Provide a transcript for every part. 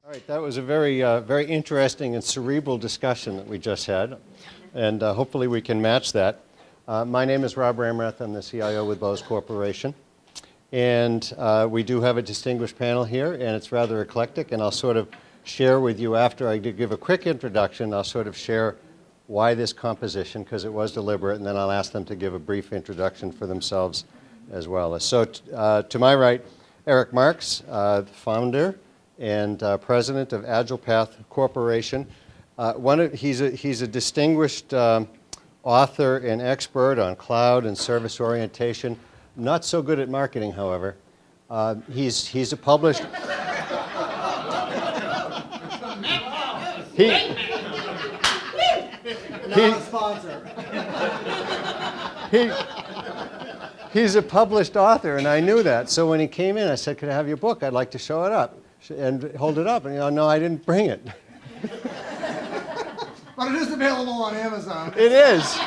All right, that was a very interesting and cerebral discussion that we just had, and hopefully we can match that. My name is Rob Ramrath. I'm the CIO with Bose Corporation, and we do have a distinguished panel here, and it's rather eclectic, and I'll sort of share with you after I give a quick introduction. I'll sort of share why this composition, because it was deliberate, and then I'll ask them to give a brief introduction for themselves as well. So to my right, Eric Marks, founder and president of AgilePath Corporation. He's a distinguished author and expert on cloud and service orientation. Not so good at marketing, however. He's a published... Not a sponsor. He's a published author, and I knew that. So when he came in, I said, "Could I have your book? I'd like to show it up and hold it up." And no, I didn't bring it. But it is available on Amazon. It is,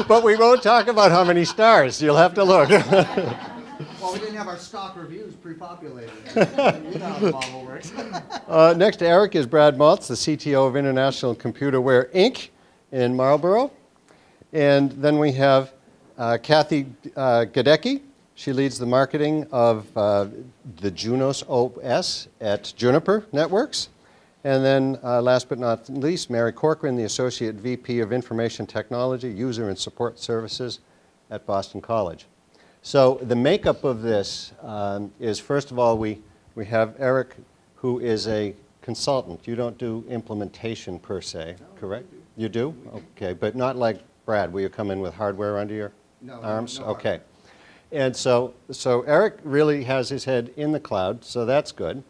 but we won't talk about how many stars. You'll have to look. Well, we didn't have our stock reviews pre-populated. You know how the model works. Next to Eric is Brad Maltz, the CTO of International Computerware, Inc. in Marlborough. And then we have Kathy Gadecki. She leads the marketing of the Junos OS at Juniper Networks. And then last but not least, Mary Corcoran, the Associate VP of Information Technology, User and Support Services at Boston College. So the makeup of this is, first of all, we have Eric, who is a consultant. You don't do implementation per se, correct? You do? Okay, but not like Brad, where you come in with hardware under your arms? No okay. And so Eric really has his head in the cloud, so that's good.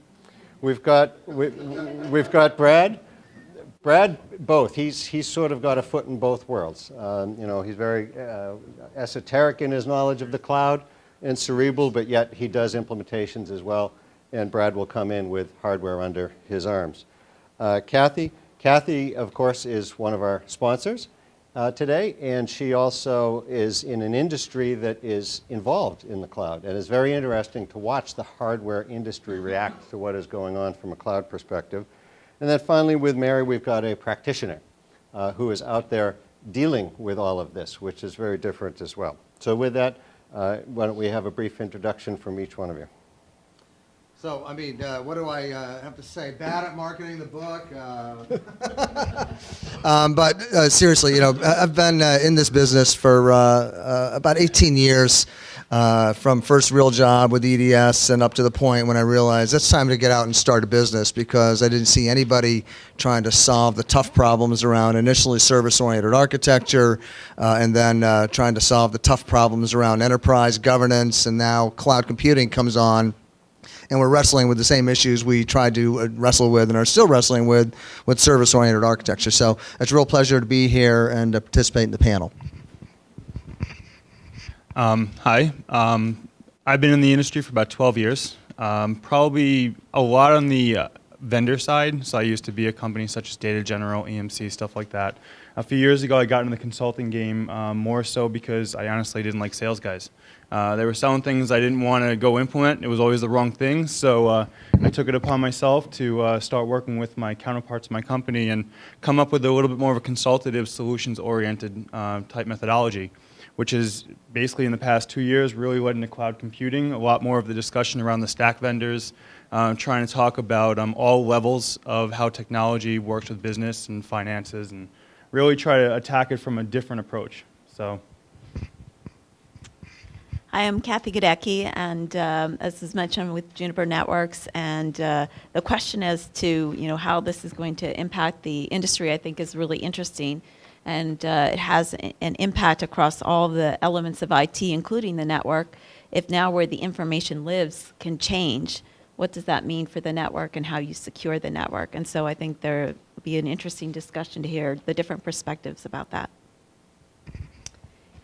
We've got Brad. Brad, both. He's sort of got a foot in both worlds. You know, he's very esoteric in his knowledge of the cloud and cerebral, but yet he does implementations as well. And Brad will come in with hardware under his arms. Kathy, of course, is one of our sponsors today, and she also is in an industry that is involved in the cloud. And it's very interesting to watch the hardware industry react to what is going on from a cloud perspective. And then finally, with Mary, we've got a practitioner who is out there dealing with all of this, which is very different as well. So with that, why don't we have a brief introduction from each one of you? So, I mean, what do I have to say? Bad at marketing the book. But seriously, you know, I've been in this business for about 18 years, from first real job with EDS and up to the point when I realized it's time to get out and start a business, because I didn't see anybody trying to solve the tough problems around initially service-oriented architecture, and then trying to solve the tough problems around enterprise governance, and now cloud computing comes on. And we're wrestling with the same issues we tried to wrestle with and are still wrestling with service-oriented architecture. So it's a real pleasure to be here and to participate in the panel. Hi. I've been in the industry for about 12 years, probably a lot on the vendor side. So I used to be a company such as Data General, EMC, stuff like that. A few years ago, I got into the consulting game more so because I honestly didn't like sales guys. They were selling things I didn't want to go implement. It was always the wrong thing. So I took it upon myself to start working with my counterparts in my company and come up with a little bit more of a consultative, solutions-oriented type methodology, which is basically in the past 2 years really led into cloud computing, a lot more of the discussion around the stack vendors, trying to talk about all levels of how technology works with business and finances, and really try to attack it from a different approach. So. Hi, I'm Kathy Gadecki, and as is mentioned, with Juniper Networks, and the question as to how this is going to impact the industry, I think, is really interesting, and it has an impact across all the elements of IT, including the network. If now where the information lives can change, what does that mean for the network and how you secure the network? And so I think there will be an interesting discussion to hear the different perspectives about that.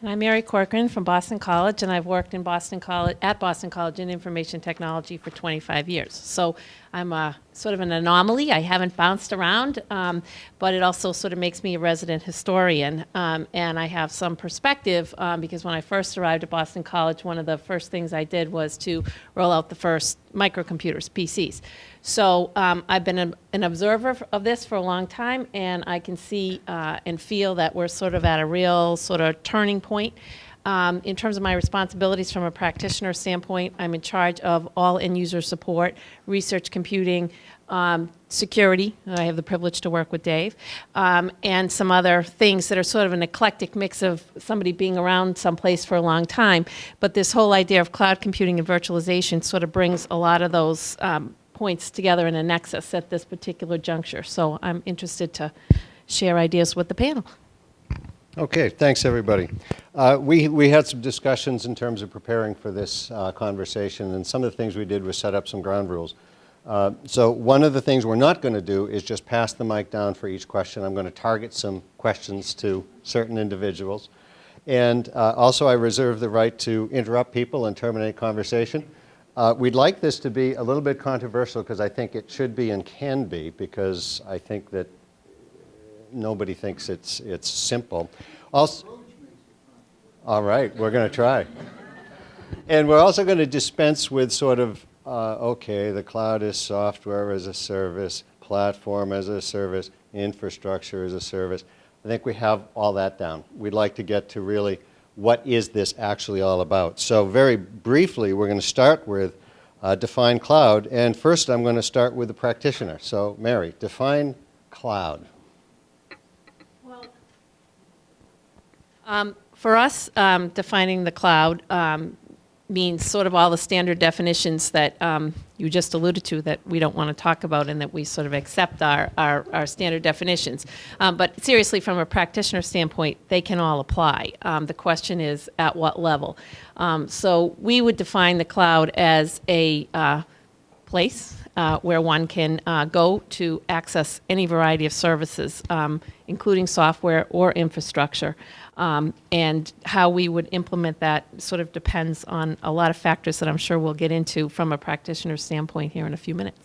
And I'm Mary Corcoran from Boston College, and I've worked in at Boston College in information technology for 25 years. So I'm a sort of an anomaly. I haven't bounced around, but it also sort of makes me a resident historian. And I have some perspective because when I first arrived at Boston College, one of the first things I did was to roll out the first microcomputers, PCs. So I've been an observer of this for a long time, and I can see and feel that we're sort of at a real sort of turning point. In terms of my responsibilities from a practitioner standpoint, I'm in charge of all end-user support, research computing, security. I have the privilege to work with Dave, and some other things that are sort of an eclectic mix of somebody being around someplace for a long time. But this whole idea of cloud computing and virtualization sort of brings a lot of those points together in a nexus at this particular juncture. So I'm interested to share ideas with the panel. Okay, thanks everybody. We had some discussions in terms of preparing for this conversation, and some of the things we did was set up some ground rules. So one of the things we're not going to do is just pass the mic down for each question. I'm going to target some questions to certain individuals. And also I reserve the right to interrupt people and terminate conversation. We'd like this to be a little bit controversial because I think it should be and can be, because I think that nobody thinks it's simple. Also, all right, we're going to try. And we're also going to dispense with sort of, okay, the cloud is software as a service, platform as a service, infrastructure as a service. I think we have all that down. We'd like to get to really what is this actually all about. So very briefly, we're going to start with define cloud. And first, I'm going to start with the practitioner. So Mary, define cloud. For us, defining the cloud means sort of all the standard definitions that you just alluded to that we don't want to talk about, and that we sort of accept our standard definitions. But seriously, from a practitioner standpoint, they can all apply. The question is at what level. So we would define the cloud as a place where one can go to access any variety of services, including software or infrastructure. And how we would implement that sort of depends on a lot of factors that I'm sure we'll get into from a practitioner standpoint here in a few minutes.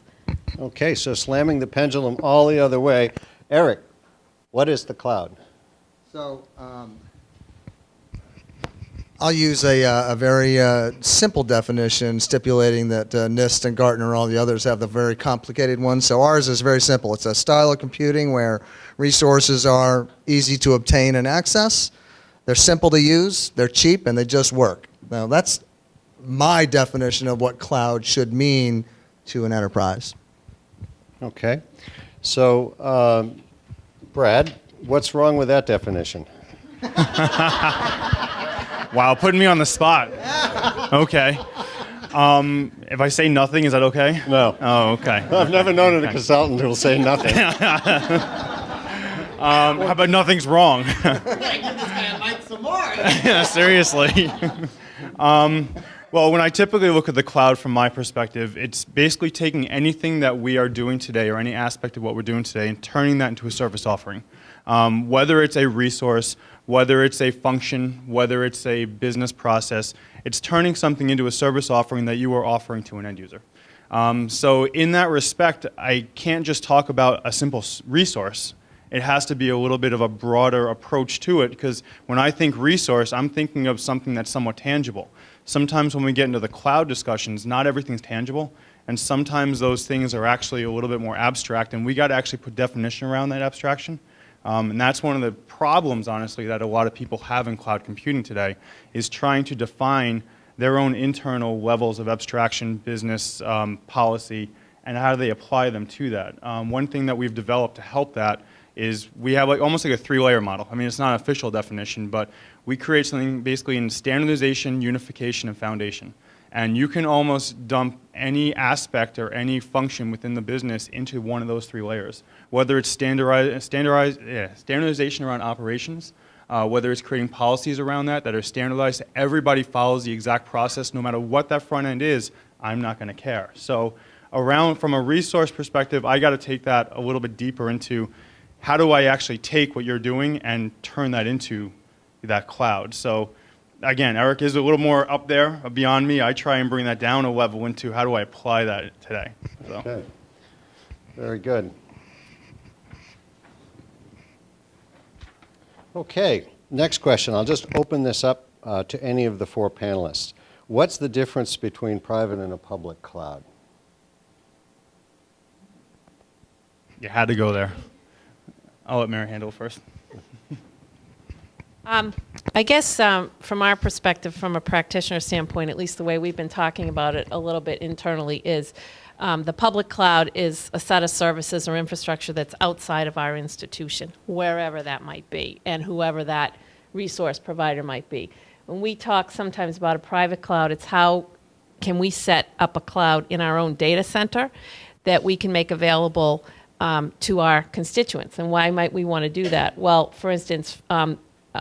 Okay, so slamming the pendulum all the other way. Eric, what is the cloud? So I'll use a very simple definition, stipulating that NIST and Gartner and all the others have the very complicated ones. So ours is very simple. It's a style of computing where resources are easy to obtain and access. They're simple to use, they're cheap, and they just work. Now, that's my definition of what cloud should mean to an enterprise. Okay. So, Brad, what's wrong with that definition? Wow, putting me on the spot. Okay. If I say nothing, is that okay? No. Oh, okay. I've never known a consultant who will say nothing. How about nothing's wrong? Give this guy a mic some more. Yeah, seriously. Well, when I typically look at the cloud from my perspective, it's basically taking anything that we are doing today or any aspect of what we're doing today and turning that into a service offering. Whether it's a resource, whether it's a function, whether it's a business process, it's turning something into a service offering that you are offering to an end user. So in that respect, I can't just talk about a simple resource. It has to be a little bit of a broader approach to it, because when I think resource, I'm thinking of something that's somewhat tangible. Sometimes when we get into the cloud discussions, not everything's tangible, and sometimes those things are actually a little bit more abstract, and we got to actually put definition around that abstraction. And that's one of the problems, honestly, that a lot of people have in cloud computing today, is trying to define their own internal levels of abstraction, business, policy, and how do they apply them to that. One thing that we've developed to help that is we have almost like a three-layer model. I mean, it's not an official definition, but we create something basically in standardization, unification, and foundation. And you can almost dump any aspect or any function within the business into one of those three layers. Whether it's standardization around operations, whether it's creating policies around that are standardized, everybody follows the exact process, no matter what that front end is, I'm not going to care. So from a resource perspective, I got to take that a little bit deeper into how do I actually take what you're doing and turn that into that cloud. So again, Eric is a little more up there beyond me. I try and bring that down a level into how do I apply that today. So. Okay. Very good. Okay, next question. I'll just open this up to any of the four panelists. What's the difference between private and a public cloud? You had to go there. I'll let Mary handle it first. I guess from our perspective, from a practitioner standpoint, at least the way we've been talking about it a little bit internally, is the public cloud is a set of services or infrastructure that's outside of our institution, wherever that might be, and whoever that resource provider might be. When we talk sometimes about a private cloud, it's how can we set up a cloud in our own data center that we can make available to our constituents. And why might we want to do that? Well, for instance,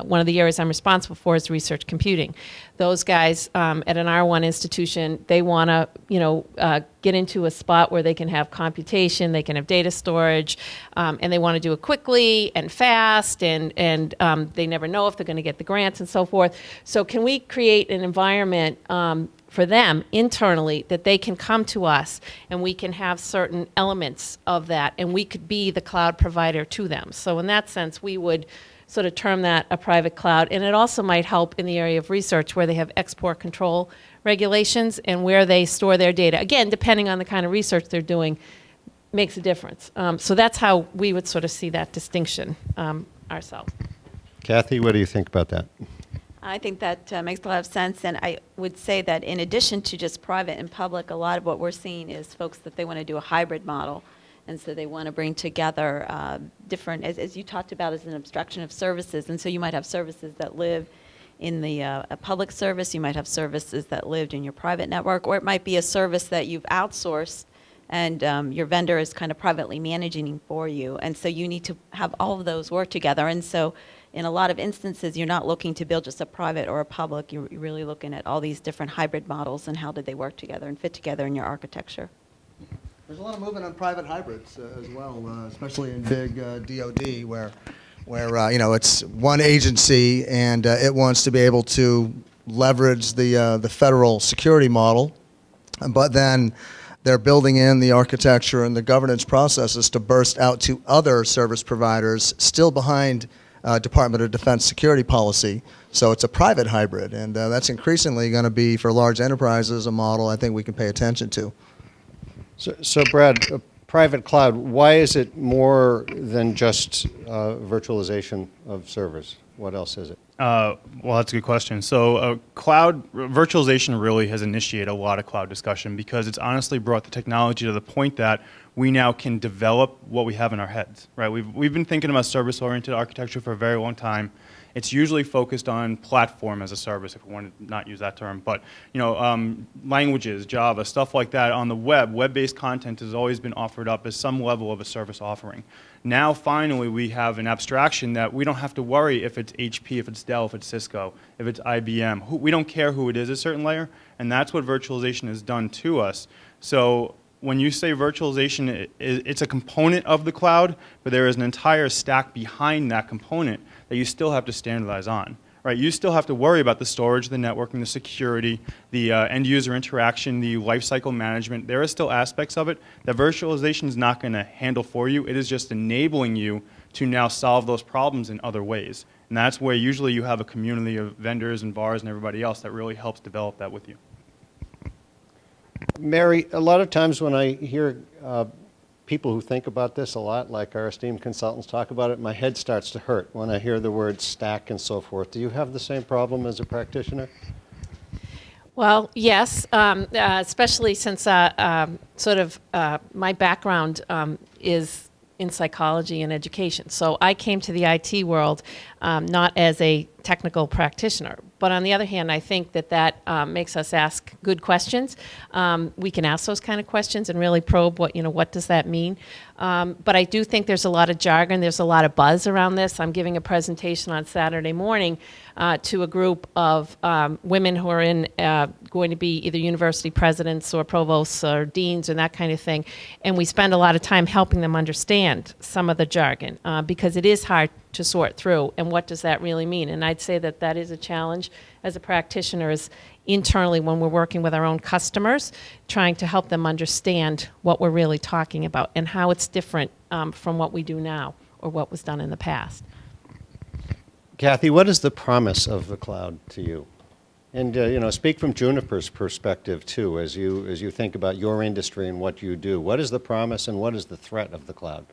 one of the areas I'm responsible for is research computing. Those guys at an R1 institution, they want to, get into a spot where they can have computation, they can have data storage, and they want to do it quickly and fast, and they never know if they're going to get the grants and so forth. So can we create an environment for them internally that they can come to us and we can have certain elements of that, and we could be the cloud provider to them. So in that sense, we would sort of term that a private cloud. And it also might help in the area of research where they have export control regulations and where they store their data. Again, depending on the kind of research they're doing, makes a difference. So that's how we would sort of see that distinction ourselves. Kathy, what do you think about that? I think that makes a lot of sense, and I would say that in addition to just private and public, a lot of what we're seeing is folks that they want to do a hybrid model, and so they want to bring together different, as you talked about, as an abstraction of services, and so you might have services that live in the a public service, you might have services that lived in your private network, or it might be a service that you've outsourced and your vendor is kind of privately managing for you, and so you need to have all of those work together, and so in a lot of instances, you're not looking to build just a private or a public. You're really looking at all these different hybrid models and how did they work together and fit together in your architecture. There's a lot of movement on private hybrids as well, especially in big DoD, where it's one agency and it wants to be able to leverage the federal security model, but then they're building in the architecture and the governance processes to burst out to other service providers still behind Department of Defense security policy. So it's a private hybrid, and that's increasingly going to be, for large enterprises, a model I think we can pay attention to. So Brad, a private cloud, why is it more than just virtualization of servers? What else is it? Well, that's a good question. So cloud virtualization really has initiated a lot of cloud discussion because it's honestly brought the technology to the point that we now can develop what we have in our heads, right? We've been thinking about service-oriented architecture for a very long time. It's usually focused on platform as a service, if we want to not use that term, but languages, Java, stuff like that on the web. Web-based content has always been offered up as some level of a service offering. Now, finally, we have an abstraction that we don't have to worry if it's HP, if it's Dell, if it's Cisco, if it's IBM. We don't care who it is at a certain layer, and that's what virtualization has done to us. So when you say virtualization, it's a component of the cloud, but there is an entire stack behind that component that you still have to standardize on. Right? You still have to worry about the storage, the networking, the security, the end-user interaction, the lifecycle management. There are still aspects of it that virtualization is not going to handle for you. It is just enabling you to now solve those problems in other ways. And that's where usually you have a community of vendors and VARs and everybody else that really helps develop that with you. Mary, a lot of times when I hear people who think about this a lot, like our esteemed consultants talk about it, my head starts to hurt when I hear the word stack and so forth. Do you have the same problem as a practitioner? Well, yes, especially since my background is in psychology and education. So I came to the IT world not as a technical practitioner. But on the other hand, I think that makes us ask good questions. We can ask those kind of questions and really probe what does that mean. But I do think there's a lot of jargon. There's a lot of buzz around this. I'm giving a presentation on Saturday morning to a group of women who are going to be either university presidents or provosts or deans and that kind of thing. And we spend a lot of time helping them understand some of the jargon because it is hard to sort through, and what does that really mean? And I'd say that is a challenge as a practitioner, is internally when we're working with our own customers, trying to help them understand what we're really talking about and how it's different from what we do now or what was done in the past. Kathy, what is the promise of the cloud to you? And speak from Juniper's perspective too, as you think about your industry and what you do. What is the promise and what is the threat of the cloud?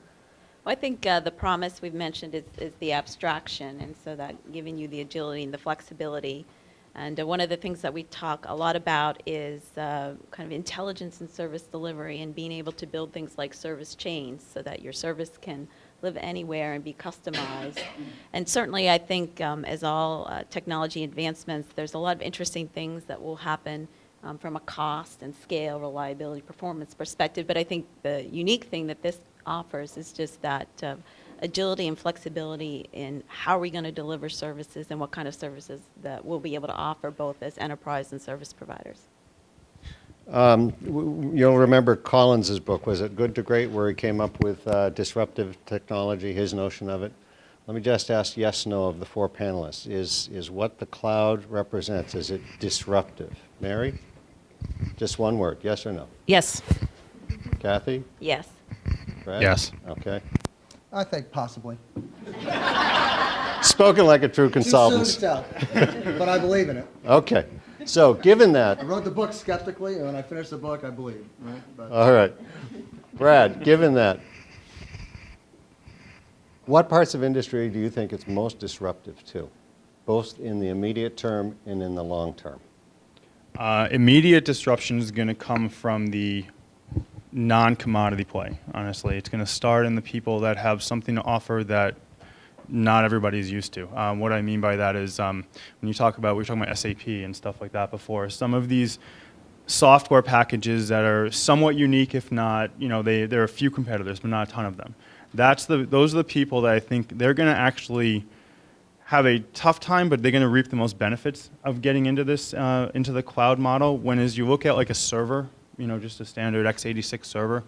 Well, I think the promise we've mentioned is the abstraction, and so that giving you the agility and the flexibility. And one of the things that we talk a lot about is kind of intelligence in service delivery and being able to build things like service chains so that your service can live anywhere and be customized. And certainly I think as all technology advancements, there's a lot of interesting things that will happen from a cost and scale, reliability, performance perspective. But I think the unique thing that this offers is just that agility and flexibility in how are we going to deliver services and what kind of services that we'll be able to offer both as enterprise and service providers. You'll remember Collins's book, was it Good to Great, where he came up with disruptive technology, his notion of it. Let me just ask yes, no of the four panelists. Is what the cloud represents, is it disruptive? Mary? Just one word, yes or no? Yes. Kathy? Yes. Brad? Yes. Okay. I think possibly. Spoken like a true consultant. Too soon to tell, but I believe in it. Okay. So given that, I wrote the book skeptically, and when I finish the book, I believe. Right? But all right. Brad, given that, what parts of industry do you think it's most disruptive to, both in the immediate term and in the long term? Immediate disruption is going to come from the non-commodity play, honestly. It's going to start in the people that have something to offer that not everybody's used to. What I mean by that is when you talk about, we were talking about SAP and stuff like that before, some of these software packages that are somewhat unique, if not, there are a few competitors, but not a ton of them. Those are the people that I think they're going to actually have a tough time, but they're going to reap the most benefits of getting into this, into the cloud model. When as you look at like a server, just a standard x86 server,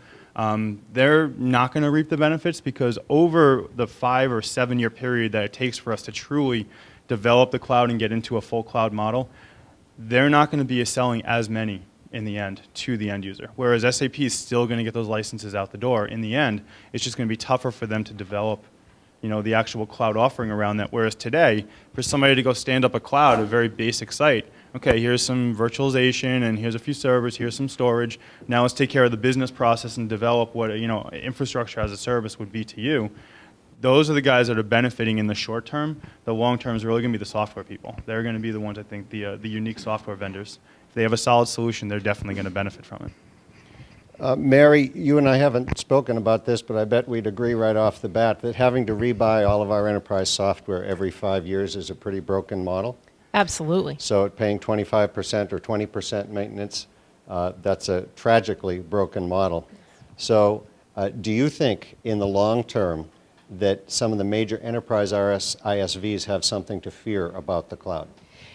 they're not going to reap the benefits because over the 5 or 7 year period that it takes for us to truly develop the cloud and get into a full cloud model, they're not going to be selling as many in the end to the end user. Whereas SAP is still going to get those licenses out the door. In the end, it's just going to be tougher for them to develop the actual cloud offering around that. Whereas today, for somebody to go stand up a cloud, a very basic site, okay, here's some virtualization and here's a few servers, here's some storage. Now let's take care of the business process and develop what infrastructure as a service would be to you. Those are the guys that are benefiting in the short term. The long term is really going to be the software people. They're going to be the ones, I think, the unique software vendors. If they have a solid solution, they're definitely going to benefit from it. Mary, you and I haven't spoken about this, but I bet we'd agree right off the bat that having to rebuy all of our enterprise software every 5 years is a pretty broken model. Absolutely. So paying 25% or 20% maintenance, that's a tragically broken model. So do you think in the long term that some of the major enterprise ISVs have something to fear about the cloud?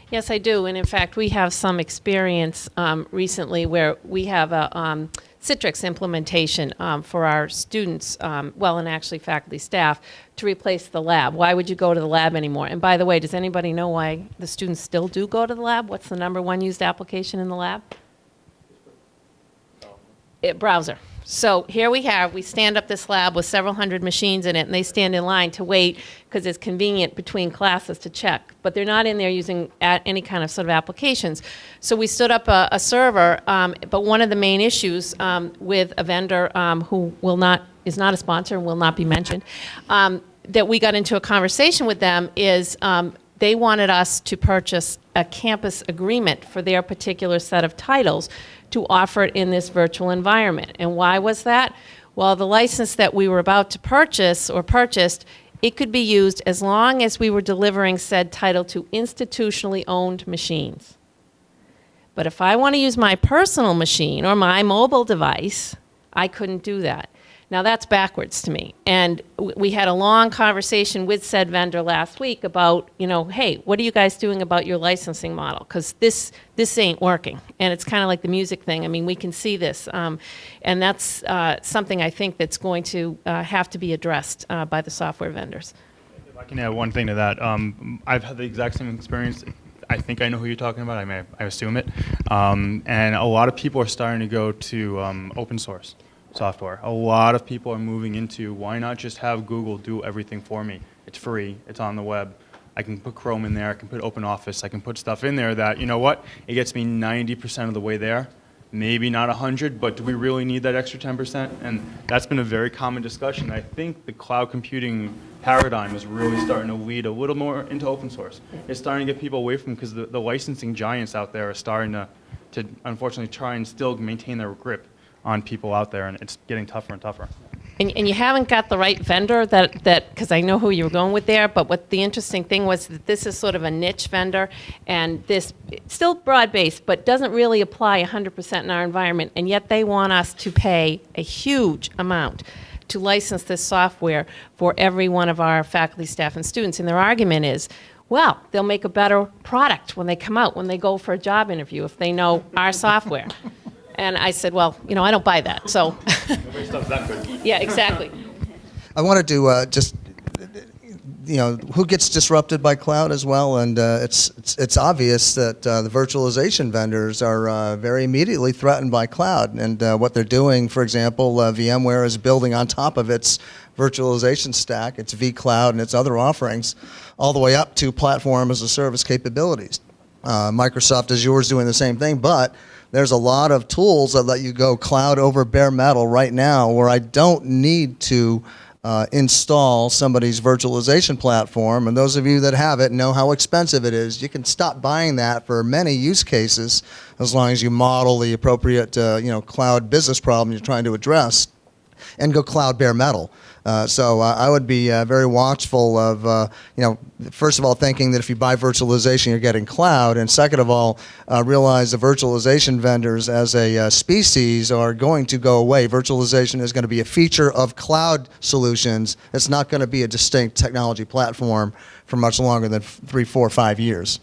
Yes, I do. And in fact, we have some experience recently where we have a Citrix implementation for our students, and actually faculty staff, to replace the lab. Why would you go to the lab anymore? And by the way, does anybody know why the students still do go to the lab? What's the #1 used application in the lab? Browser. So here we stand up this lab with several hundred machines in it, and they stand in line to wait because it's convenient between classes to check. But they're not in there using any kind of sort of applications. So we stood up a server, but one of the main issues with a vendor who is not a sponsor and will not be mentioned, that we got into a conversation with them is they wanted us to purchase a campus agreement for their particular set of titles to offer it in this virtual environment. And why was that? Well, the license that we were about to purchase or purchased, it could be used as long as we were delivering said title to institutionally owned machines. But if I want to use my personal machine or my mobile device, I couldn't do that. Now that's backwards to me. And we had a long conversation with said vendor last week about, hey, what are you guys doing about your licensing model? Because this ain't working. And it's kind of like the music thing. I mean, we can see this. And that's something I think that's going to have to be addressed by the software vendors. If I can add one thing to that, I've had the exact same experience. I think I know who you're talking about. I assume it. And a lot of people are starting to go to open source software. A lot of people are moving into, why not just have Google do everything for me? It's free. It's on the web. I can put Chrome in there. I can put OpenOffice. I can put stuff in there that, you know what, it gets me 90% of the way there. Maybe not 100, but do we really need that extra 10%? And that's been a very common discussion. I think the cloud computing paradigm is really starting to lead a little more into open source. It's starting to get people away from, because the licensing giants out there are starting to unfortunately try and still maintain their grip on people out there, and it's getting tougher and tougher. And you haven't got the right vendor because I know who you were going with there, but what the interesting thing was that this is sort of a niche vendor, and this still broad-based, but doesn't really apply 100% in our environment, and yet they want us to pay a huge amount to license this software for every one of our faculty, staff, and students. And their argument is, well, they'll make a better product when they come out, when they go for a job interview, if they know our software. And I said, well, I don't buy that. So, Nobody stuff's that good. yeah, exactly. I wanted to just, who gets disrupted by cloud as well, and it's obvious that the virtualization vendors are very immediately threatened by cloud, and what they're doing, for example, VMware is building on top of its virtualization stack, its vCloud and its other offerings, all the way up to platform as a service capabilities. Microsoft Azure is doing the same thing, but there's a lot of tools that let you go cloud over bare metal right now where I don't need to install somebody's virtualization platform. And those of you that have it know how expensive it is. You can stop buying that for many use cases as long as you model the appropriate cloud business problem you're trying to address and go cloud bare metal. So I would be very watchful of, first of all, thinking that if you buy virtualization, you're getting cloud, and second of all, realize the virtualization vendors as a species are going to go away. Virtualization is going to be a feature of cloud solutions. It's not going to be a distinct technology platform for much longer than 3, 4, 5 years.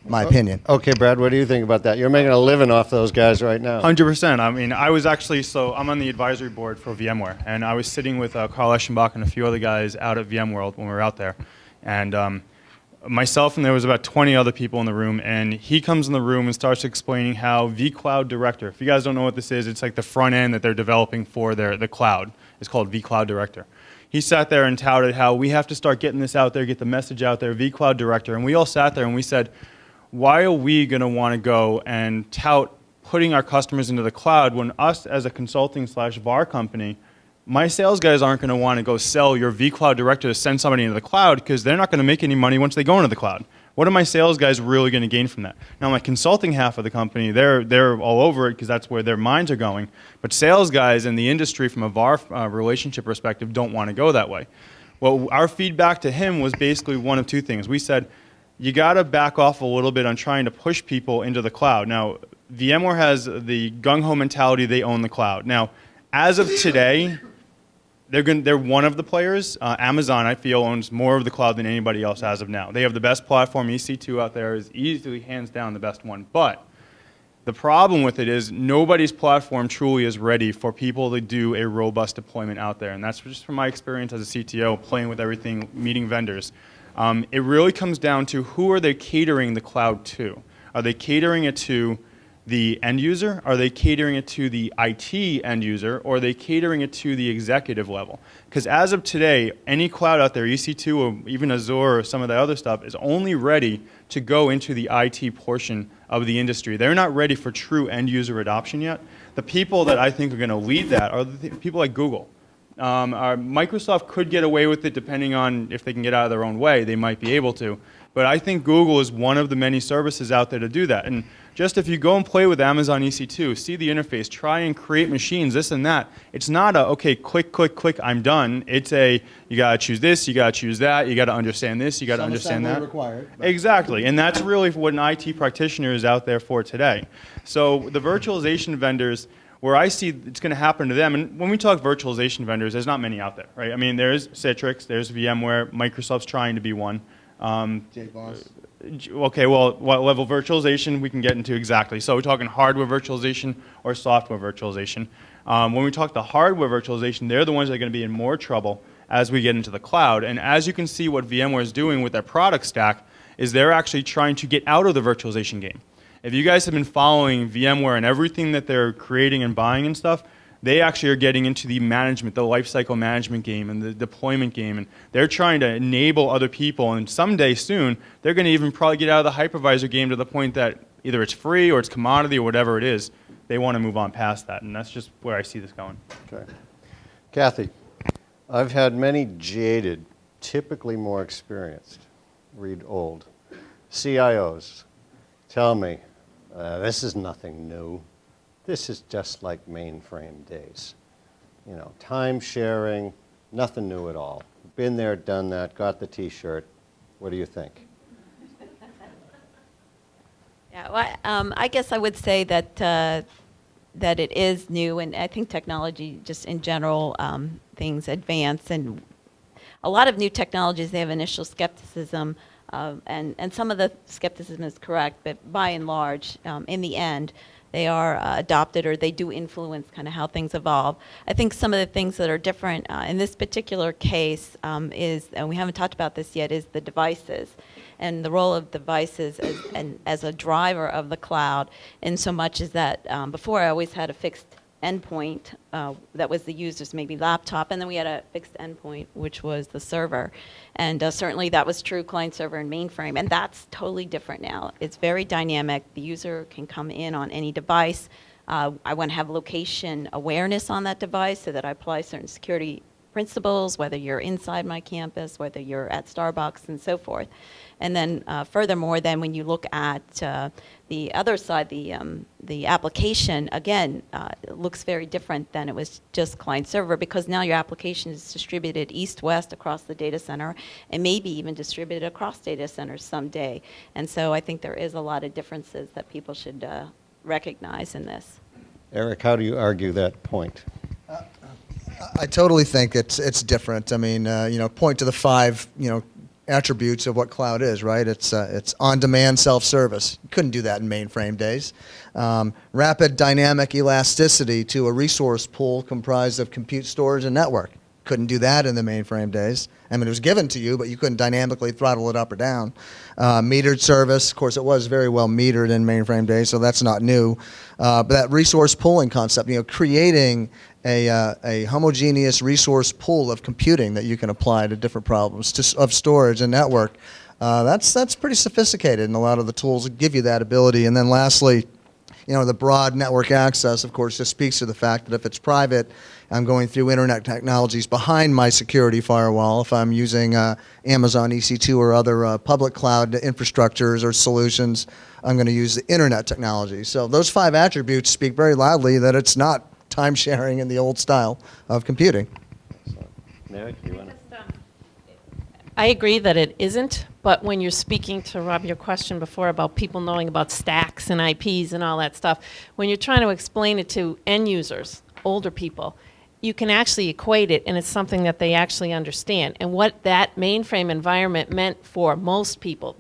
My opinion. Okay, Brad, what do you think about that? You're making a living off those guys right now. 100%. I mean, I was actually, I'm on the advisory board for VMware, and I was sitting with Carl Eschenbach and a few other guys out at VMworld when we were out there. And myself and there was about 20 other people in the room, and he comes in the room and starts explaining how vCloud Director, if you guys don't know what this is, it's like the front end that they're developing for the cloud. It's called vCloud Director. He sat there and touted how we have to start getting this out there, get the message out there, vCloud Director. And we all sat there and we said, why are we going to want to go and tout putting our customers into the cloud when us as a consulting / VAR company, my sales guys aren't going to want to go sell your vCloud Director to send somebody into the cloud because they're not going to make any money once they go into the cloud. What are my sales guys really going to gain from that? Now, my consulting half of the company, they're all over it because that's where their minds are going. But sales guys in the industry from a VAR relationship perspective don't want to go that way. Well, our feedback to him was basically one of two things. We said, you got to back off a little bit on trying to push people into the cloud. Now, VMware has the gung-ho mentality, they own the cloud. Now, as of today, they're one of the players. Amazon, I feel, owns more of the cloud than anybody else as of now. They have the best platform. EC2 out there is easily, hands down, the best one. But the problem with it is nobody's platform truly is ready for people to do a robust deployment out there. And that's just from my experience as a CTO, playing with everything, meeting vendors. It really comes down to who are they catering the cloud to? Are they catering it to the end user? Are they catering it to the IT end user? Or are they catering it to the executive level? Because as of today, any cloud out there, EC2 or even Azure or some of that other stuff, is only ready to go into the IT portion of the industry. They're not ready for true end user adoption yet. The people that I think are going to lead that are the people like Google. Microsoft could get away with it depending on if they can get out of their own way. They might be able to. But I think Google is one of the many services out there to do that. And just if you go and play with Amazon EC2, see the interface, try and create machines, this and that. It's not a, okay, click, click, click, I'm done. It's a, you got to choose this, you got to choose that, you got to understand this, you got to understand that. Required, exactly. And that's really what an IT practitioner is out there for today. So the virtualization vendors, where I see it's going to happen to them, and when we talk virtualization vendors, there's not many out there, right? I mean, there's Citrix, there's VMware, Microsoft's trying to be one. Okay, well, what level virtualization we can get into exactly. So we're talking hardware virtualization or software virtualization. When we talk the hardware virtualization, they're the ones that are going to be in more trouble as we get into the cloud. And as you can see what VMware is doing with their product stack, is they're actually trying to get out of the virtualization game. If you guys have been following VMware and everything that they're creating and buying and stuff, they actually are getting into the management, the lifecycle management game and the deployment game, and they're trying to enable other people, and someday soon, they're going to even probably get out of the hypervisor game to the point that either it's free or it's commodity or whatever it is. They want to move on past that, and that's just where I see this going. Okay. Kathy, I've had many jaded, typically more experienced, read old, CIOs tell me, this is nothing new. This is just like mainframe days. You know, time sharing, nothing new at all. Been there, done that, got the T-shirt. What do you think? Yeah, well, I guess I would say that that it is new, and I think technology, just in general, things advance, and a lot of new technologies, they have initial skepticism, and some of the skepticism is correct, but by and large, in the end, they are adopted, or they do influence kind of how things evolve. I think some of the things that are different in this particular case is, and we haven't talked about this yet, is the devices and the role of devices as a driver of the cloud, in so much as that before I always had a fixed endpoint that was the user's maybe laptop, and then we had a fixed endpoint, which was the server. And certainly that was true client server and mainframe, and that's totally different now. It's very dynamic. The user can come in on any device. I want to have location awareness on that device so that I apply certain security principles, whether you're inside my campus, whether you're at Starbucks, and so forth. And then furthermore, then when you look at the other side, the application, again, it looks very different than it was just client-server, because now your application is distributed east-west across the data center, and maybe even distributed across data centers someday. And so I think there is a lot of differences that people should recognize in this. Eric, how do you argue that point? I totally think it's different. I mean, point to the 5, attributes of what cloud is, right? It's on-demand self-service. You couldn't do that in mainframe days. Rapid dynamic elasticity to a resource pool comprised of compute, storage, and network. Couldn't do that in the mainframe days. I mean, it was given to you, but you couldn't dynamically throttle it up or down. Metered service, of course, it was very well metered in mainframe days, so that's not new. But that resource pooling concept, creating a homogeneous resource pool of computing that you can apply to different problems of storage and network, that's pretty sophisticated, and a lot of the tools give you that ability. And then lastly, the broad network access, of course, just speaks to the fact that if it's private, I'm going through internet technologies behind my security firewall. If I'm using Amazon EC2 or other public cloud infrastructures or solutions, I'm going to use the internet technology. So those 5 attributes speak very loudly that it's not time sharing in the old style of computing. So, Mary, do you want to? I agree that it isn't, but when you're speaking to Rob, your question before about people knowing about stacks and IPs and all that stuff, when you're trying to explain it to end users, older people, you can actually equate it, and it's something that they actually understand. And what that mainframe environment meant for most people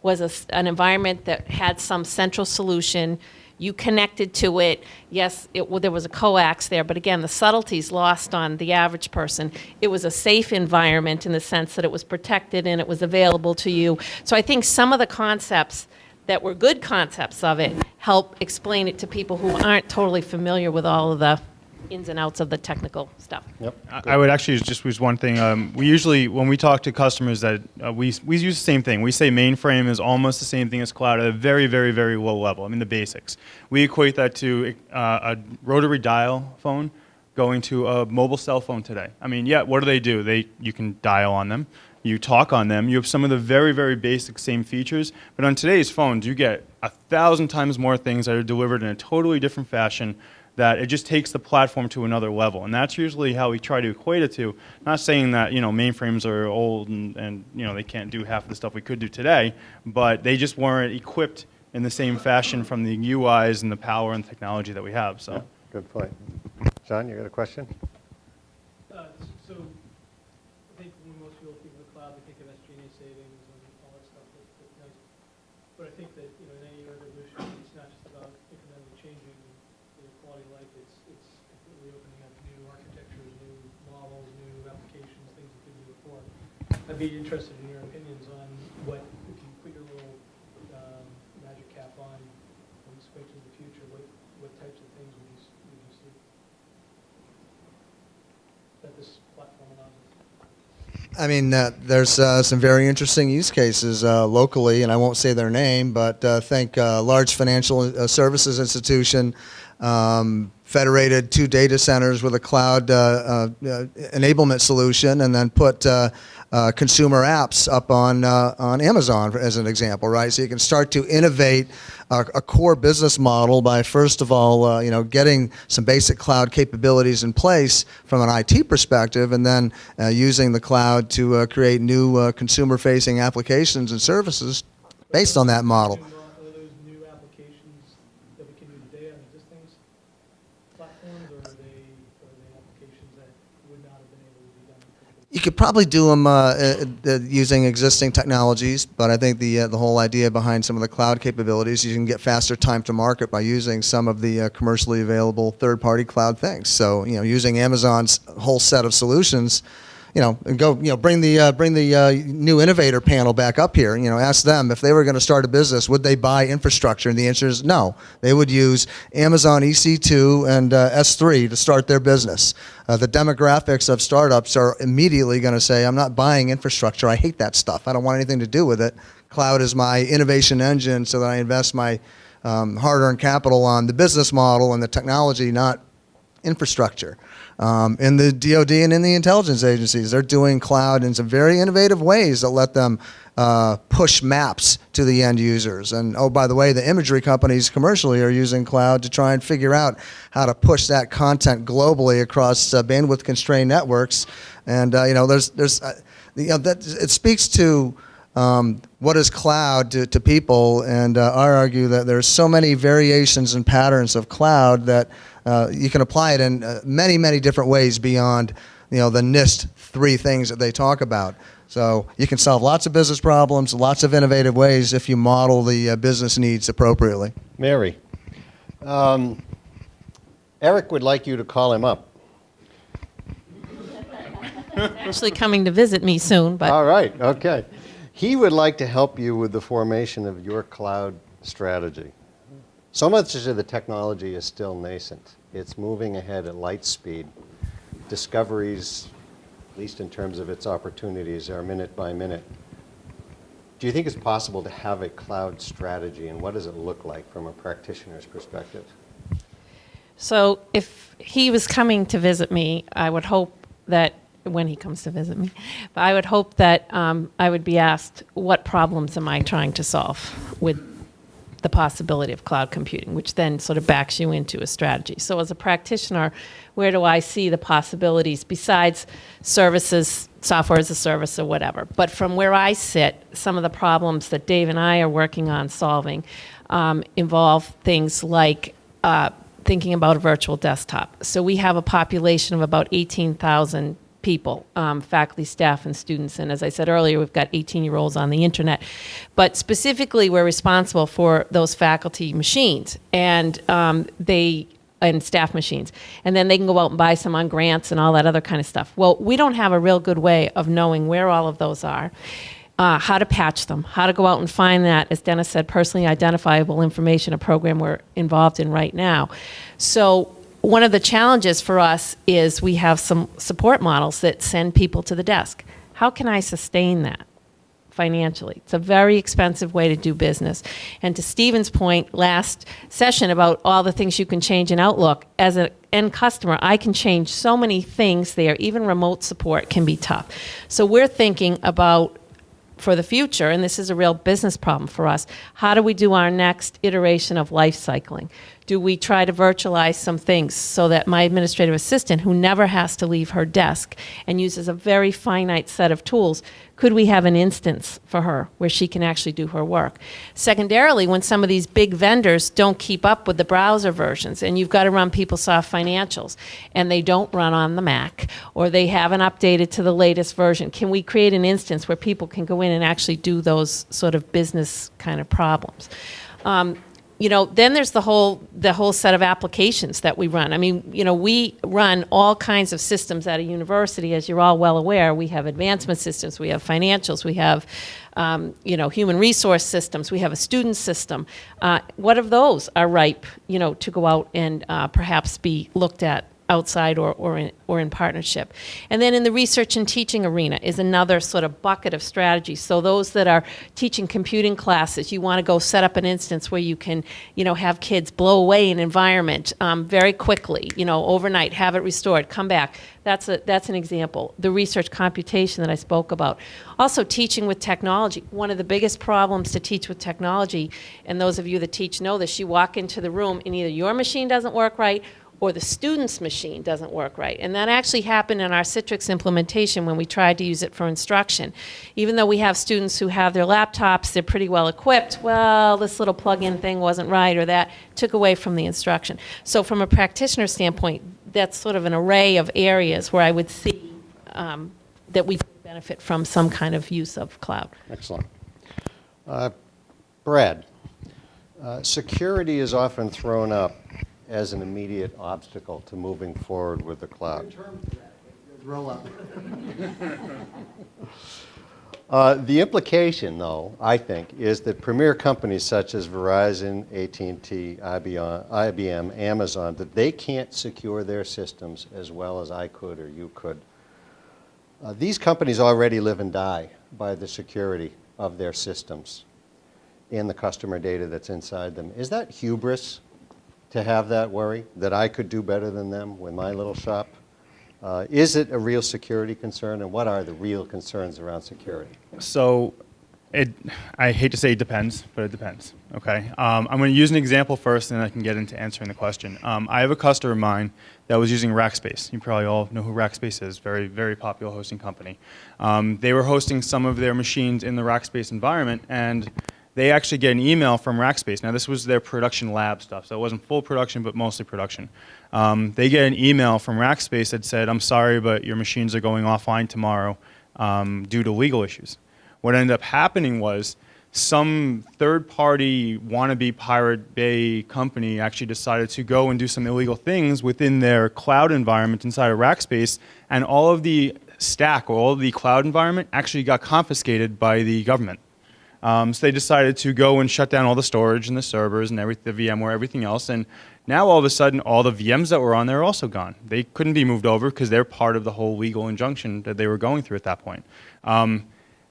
was an environment that had some central solution. You connected to it. Yes, there was a coax there, but again, the subtleties lost on the average person. It was a safe environment in the sense that it was protected and it was available to you. So I think some of the concepts that were good concepts of it help explain it to people who aren't totally familiar with all of the ins and outs of the technical stuff. Yep. I would actually just use one thing. We usually, when we talk to customers, that we use the same thing. We say mainframe is almost the same thing as cloud at a very, very, very low level. I mean, the basics. We equate that to a rotary dial phone going to a mobile cell phone today. I mean, yeah, what do? You can dial on them. You talk on them. You have some of the very, very basic same features. But on today's phones, you get 1,000 times more things that are delivered in a totally different fashion, that it just takes the platform to another level. And that's usually how we try to equate it to. Not saying that mainframes are old and they can't do half the stuff we could do today, but they just weren't equipped in the same fashion from the UIs and the power and technology that we have. So, Yeah, good point. John, you got a question? So I think when most people think of the cloud, they think of SG&A savings and all that stuff. That's nice. But I think that in any revolution, it's not just about incrementally changing quality of life. It's completely opening up new architectures, new models, new applications, things you couldn't do before. I'd be interested in your opinions on what, if you I mean, there's some very interesting use cases locally, and I won't say their name, but think large financial services institution, federated 2 data centers with a cloud enablement solution, and then put consumer apps up on Amazon, as an example, right? So you can start to innovate a core business model by, first of all, getting some basic cloud capabilities in place from an IT perspective, and then using the cloud to create new consumer-facing applications and services based on that model. Are those new applications that we can do today on existing platforms, or are they applications that would not have been able to be done? You could probably do them using existing technologies, but I think the whole idea behind some of the cloud capabilities, you can get faster time to market by using some of the commercially available third-party cloud things. So, using Amazon's whole set of solutions, and go, bring the new innovator panel back up here. Ask them if they were going to start a business, would they buy infrastructure? And the answer is no. They would use Amazon EC2 and S3 to start their business. The demographics of startups are immediately going to say, I'm not buying infrastructure. I hate that stuff. I don't want anything to do with it. Cloud is my innovation engine, so that I invest my hard-earned capital on the business model and the technology, not infrastructure. In the DoD and in the intelligence agencies, they're doing cloud in some very innovative ways that let them push maps to the end users. And oh, by the way, the imagery companies commercially are using cloud to try and figure out how to push that content globally across bandwidth constrained networks. And it speaks to what is cloud to people, and I argue that there's so many variations and patterns of cloud that you can apply it in many, many different ways beyond the NIST 3 things that they talk about. So you can solve lots of business problems, lots of innovative ways if you model the business needs appropriately. Mary, Eric would like you to call him up. Actually coming to visit me soon, but All right, okay. He would like to help you with the formation of your cloud strategy. So much of the technology is still nascent. It's moving ahead at light speed. Discoveries, at least in terms of its opportunities, are minute by minute. Do you think it's possible to have a cloud strategy, and what does it look like from a practitioner's perspective? So if he was coming to visit me, I would hope that when he comes to visit me, but I would hope that I would be asked, what problems am I trying to solve with the possibility of cloud computing, which then sort of backs you into a strategy. So as a practitioner, where do I see the possibilities besides services, software as a service or whatever? But from where I sit, some of the problems that Dave and I are working on solving involve things like thinking about a virtual desktop. So we have a population of about 18,000 people, faculty, staff, and students. And as I said earlier, we've got 18-year-olds on the internet. But specifically, we're responsible for those faculty machines and staff machines. And then they can go out and buy some on grants and all that other kind of stuff. Well, we don't have a real good way of knowing where all of those are, how to patch them, how to go out and find that, as Dennis said, personally identifiable information, a program we're involved in right now. So one of the challenges for us is we have some support models that send people to the desk. How can I sustain that financially? It's a very expensive way to do business. And to Stephen's point last session about all the things you can change in Outlook, as an end customer, I can change so many things there. Even remote support can be tough. So we're thinking about, for the future, and this is a real business problem for us, how do we do our next iteration of life cycling? Do we try to virtualize some things so that my administrative assistant, who never has to leave her desk and uses a very finite set of tools, could we have an instance for her where she can actually do her work? Secondarily, when some of these big vendors don't keep up with the browser versions and you've got to run PeopleSoft financials and they don't run on the Mac or they haven't updated to the latest version, can we create an instance where people can go in and actually do those sort of business kind of problems? Then there's the whole set of applications that we run. I mean, we run all kinds of systems at a university, as you're all well aware. We have advancement systems, we have financials, we have, human resource systems, we have a student system. What of those are ripe, to go out and perhaps be looked at outside or in partnership. And then in the research and teaching arena is another sort of bucket of strategies. So those that are teaching computing classes, you want to go set up an instance where you can, have kids blow away an environment very quickly, overnight, have it restored, come back. That's an example. The research computation that I spoke about. Also teaching with technology. One of the biggest problems to teach with technology, and those of you that teach know this, you walk into the room and either your machine doesn't work right or the student's machine doesn't work right. And that actually happened in our Citrix implementation when we tried to use it for instruction. Even though we have students who have their laptops, they're pretty well equipped, well, this little plug-in thing wasn't right, or that took away from the instruction. So from a practitioner standpoint, that's sort of an array of areas where I would see that we could benefit from some kind of use of cloud. Excellent. Brad, security is often thrown up as an immediate obstacle to moving forward with the cloud. The implication, though, I think, is that premier companies such as Verizon, AT&T, IBM, Amazon, that they can't secure their systems as well as I could or you could. These companies already live and die by the security of their systems and the customer data that's inside them. Is that hubris to have that worry, that I could do better than them with my little shop? Is it a real security concern, and what are the real concerns around security? So I hate to say it depends, but it depends, okay? I'm going to use an example first, and then I can get into answering the question. I have a customer of mine that was using Rackspace. You probably all know who Rackspace is, very, very popular hosting company. They were hosting some of their machines in the Rackspace environment, and they actually get an email from Rackspace. Now, this was their production lab stuff, so it wasn't full production, but mostly production. They get an email from Rackspace that said, I'm sorry, but your machines are going offline tomorrow due to legal issues. What ended up happening was some third-party wannabe Pirate Bay company actually decided to go and do some illegal things within their cloud environment inside of Rackspace, and all of the stack or all of the cloud environment actually got confiscated by the government. So they decided to go and shut down all the storage and the servers and the VMware, everything else, and now all of a sudden all the VMs that were on there are also gone. They couldn't be moved over because they're part of the whole legal injunction that they were going through at that point.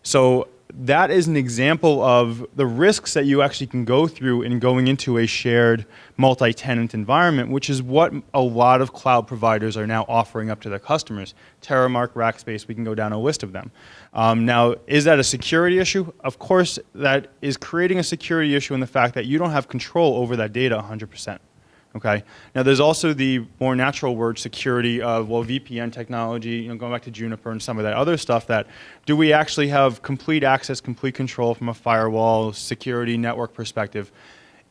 So that is an example of the risks that you actually can go through in going into a shared multi-tenant environment, which is what a lot of cloud providers are now offering up to their customers. Terramark, Rackspace, we can go down a list of them. Now, is that a security issue? Of course, that is creating a security issue in the fact that you don't have control over that data 100%. Okay. Now, there's also the more natural word security of, well, VPN technology, going back to Juniper and some of that other stuff, that do we actually have complete access, complete control from a firewall, security, network perspective?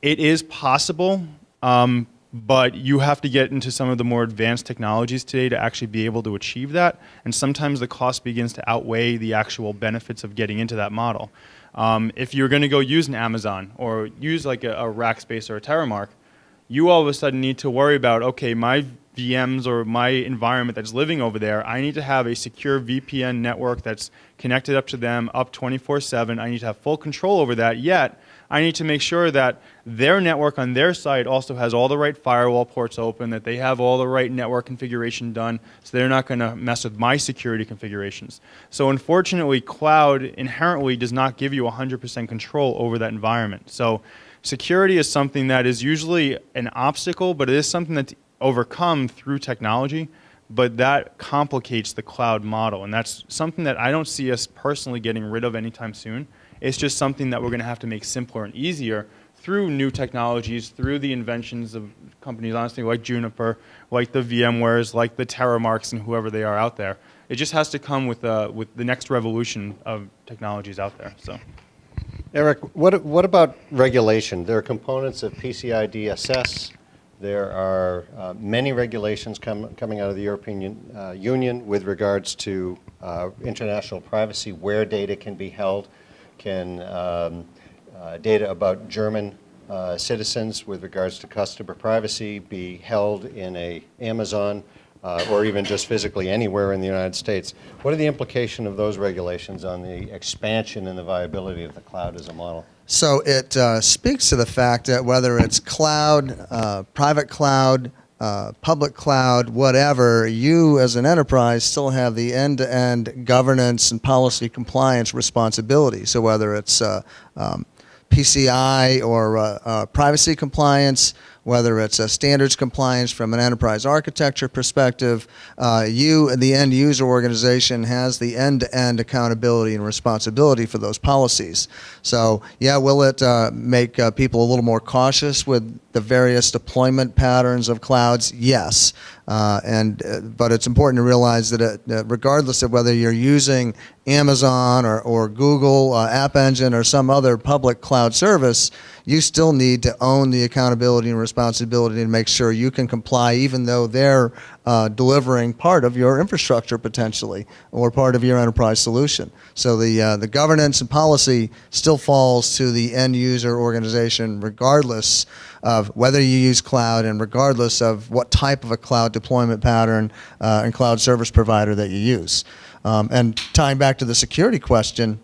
It is possible, but you have to get into some of the more advanced technologies today to actually be able to achieve that, and sometimes the cost begins to outweigh the actual benefits of getting into that model. If you're going to go use an Amazon or use like a Rackspace or a Terramark, you all of a sudden need to worry about, okay, my VMs or my environment that's living over there, I need to have a secure VPN network that's connected up to them up 24/7. I need to have full control over that, yet I need to make sure that their network on their side also has all the right firewall ports open, that they have all the right network configuration done, so they're not going to mess with my security configurations. So unfortunately, cloud inherently does not give you 100% control over that environment. So security is something that is usually an obstacle, but it is something that's overcome through technology, but that complicates the cloud model, and that's something that I don't see us personally getting rid of anytime soon. It's just something that we're going to have to make simpler and easier through new technologies, through the inventions of companies, honestly, like Juniper, like the VMwares, like the Terramarks, and whoever they are out there. It just has to come with the next revolution of technologies out there. So. Eric, what about regulation? There are components of PCI DSS. There are many regulations coming out of the European Union with regards to international privacy, where data can be held. Can data about German citizens with regards to customer privacy be held in a Amazon or even just physically anywhere in the United States? What are the implications of those regulations on the expansion and the viability of the cloud as a model? So it speaks to the fact that whether it's cloud, private cloud, public cloud, whatever, you as an enterprise still have the end-to-end governance and policy compliance responsibility. So whether it's PCI or privacy compliance, whether it's a standards compliance from an enterprise architecture perspective, you, the end user organization, has the end-to-end accountability and responsibility for those policies. So yeah, will it make people a little more cautious with the various deployment patterns of clouds? Yes. But it's important to realize that regardless of whether you're using Amazon or Google App Engine or some other public cloud service, you still need to own the accountability and responsibility to make sure you can comply, even though they're delivering part of your infrastructure potentially or part of your enterprise solution. So the governance and policy still falls to the end user organization, regardless of whether you use cloud and regardless of what type of a cloud deployment pattern and cloud service provider that you use. And tying back to the security question,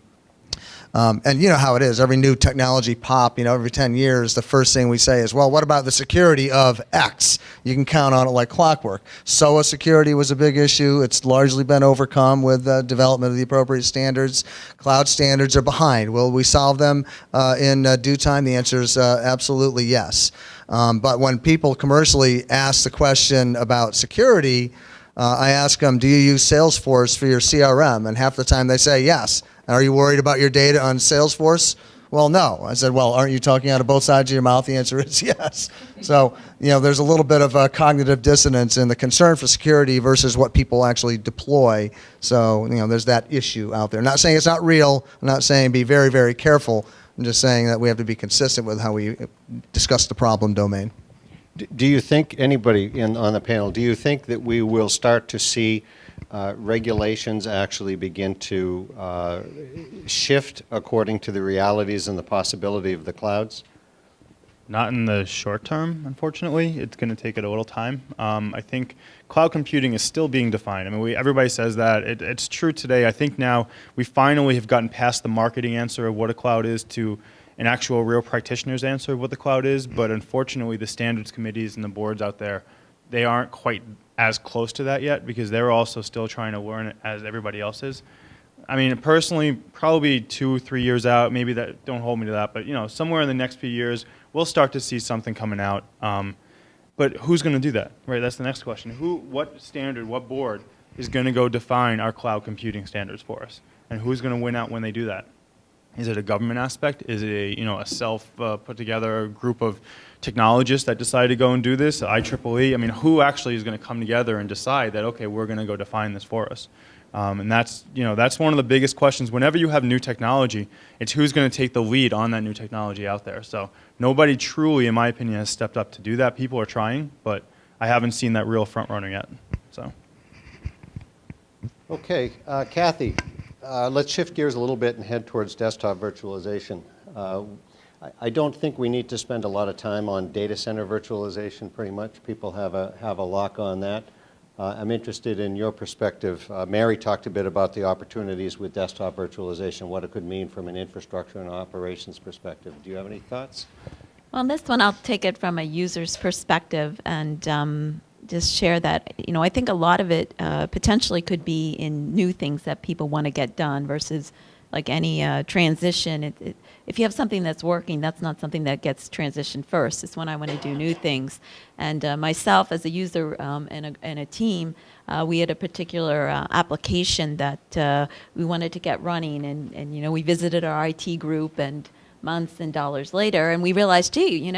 and you know how it is, every new technology pop, every 10 years, the first thing we say is, well, what about the security of X? You can count on it like clockwork. SOA security was a big issue. It's largely been overcome with development of the appropriate standards. Cloud standards are behind. Will we solve them in due time? The answer is absolutely yes. But when people commercially ask the question about security, I ask them, do you use Salesforce for your CRM? And half the time they say yes. Are you worried about your data on Salesforce? Well, no. I said, well, aren't you talking out of both sides of your mouth? The answer is yes. So, there's a little bit of cognitive dissonance in the concern for security versus what people actually deploy. So, there's that issue out there. I'm not saying it's not real. I'm not saying be very, very careful. I'm just saying that we have to be consistent with how we discuss the problem domain. Do you think, anybody on the panel, do you think that we will start to see regulations actually begin to shift according to the realities and the possibility of the clouds? Not in the short term, unfortunately. It's going to take it a little time. I think cloud computing is still being defined. I mean, everybody says that. It's true today. I think now we finally have gotten past the marketing answer of what a cloud is to an actual real practitioner's answer of what the cloud is. But unfortunately, the standards committees and the boards out there, they aren't quite as close to that yet because they're also still trying to learn it as everybody else is. I mean, personally, probably 2-3 years out, maybe that, don't hold me to that, but somewhere in the next few years, we'll start to see something coming out. But who's going to do that, right? That's the next question. What standard, what board is going to go define our cloud computing standards for us? And who's going to win out when they do that? Is it a government aspect? Is it a self put together group of technologists that decide to go and do this? IEEE. I mean, who actually is going to come together and decide that, okay, we're going to go define this for us? And that's one of the biggest questions. Whenever you have new technology, it's who's going to take the lead on that new technology out there. So nobody truly, in my opinion, has stepped up to do that. People are trying, but I haven't seen that real front runner yet. So. Okay, Kathy, let's shift gears a little bit and head towards desktop virtualization. I don't think we need to spend a lot of time on data center virtualization pretty much. People have a lock on that. I'm interested in your perspective. Mary talked a bit about the opportunities with desktop virtualization, what it could mean from an infrastructure and operations perspective. Do you have any thoughts? Well, on this one, I'll take it from a user's perspective and just share that, I think a lot of it potentially could be in new things that people want to get done versus like any transition. If you have something that's working, that's not something that gets transitioned first. It's when I want to do new things. And myself as a user and a team, we had a particular application that we wanted to get running. And we visited our IT group and months and dollars later, and we realized, gee,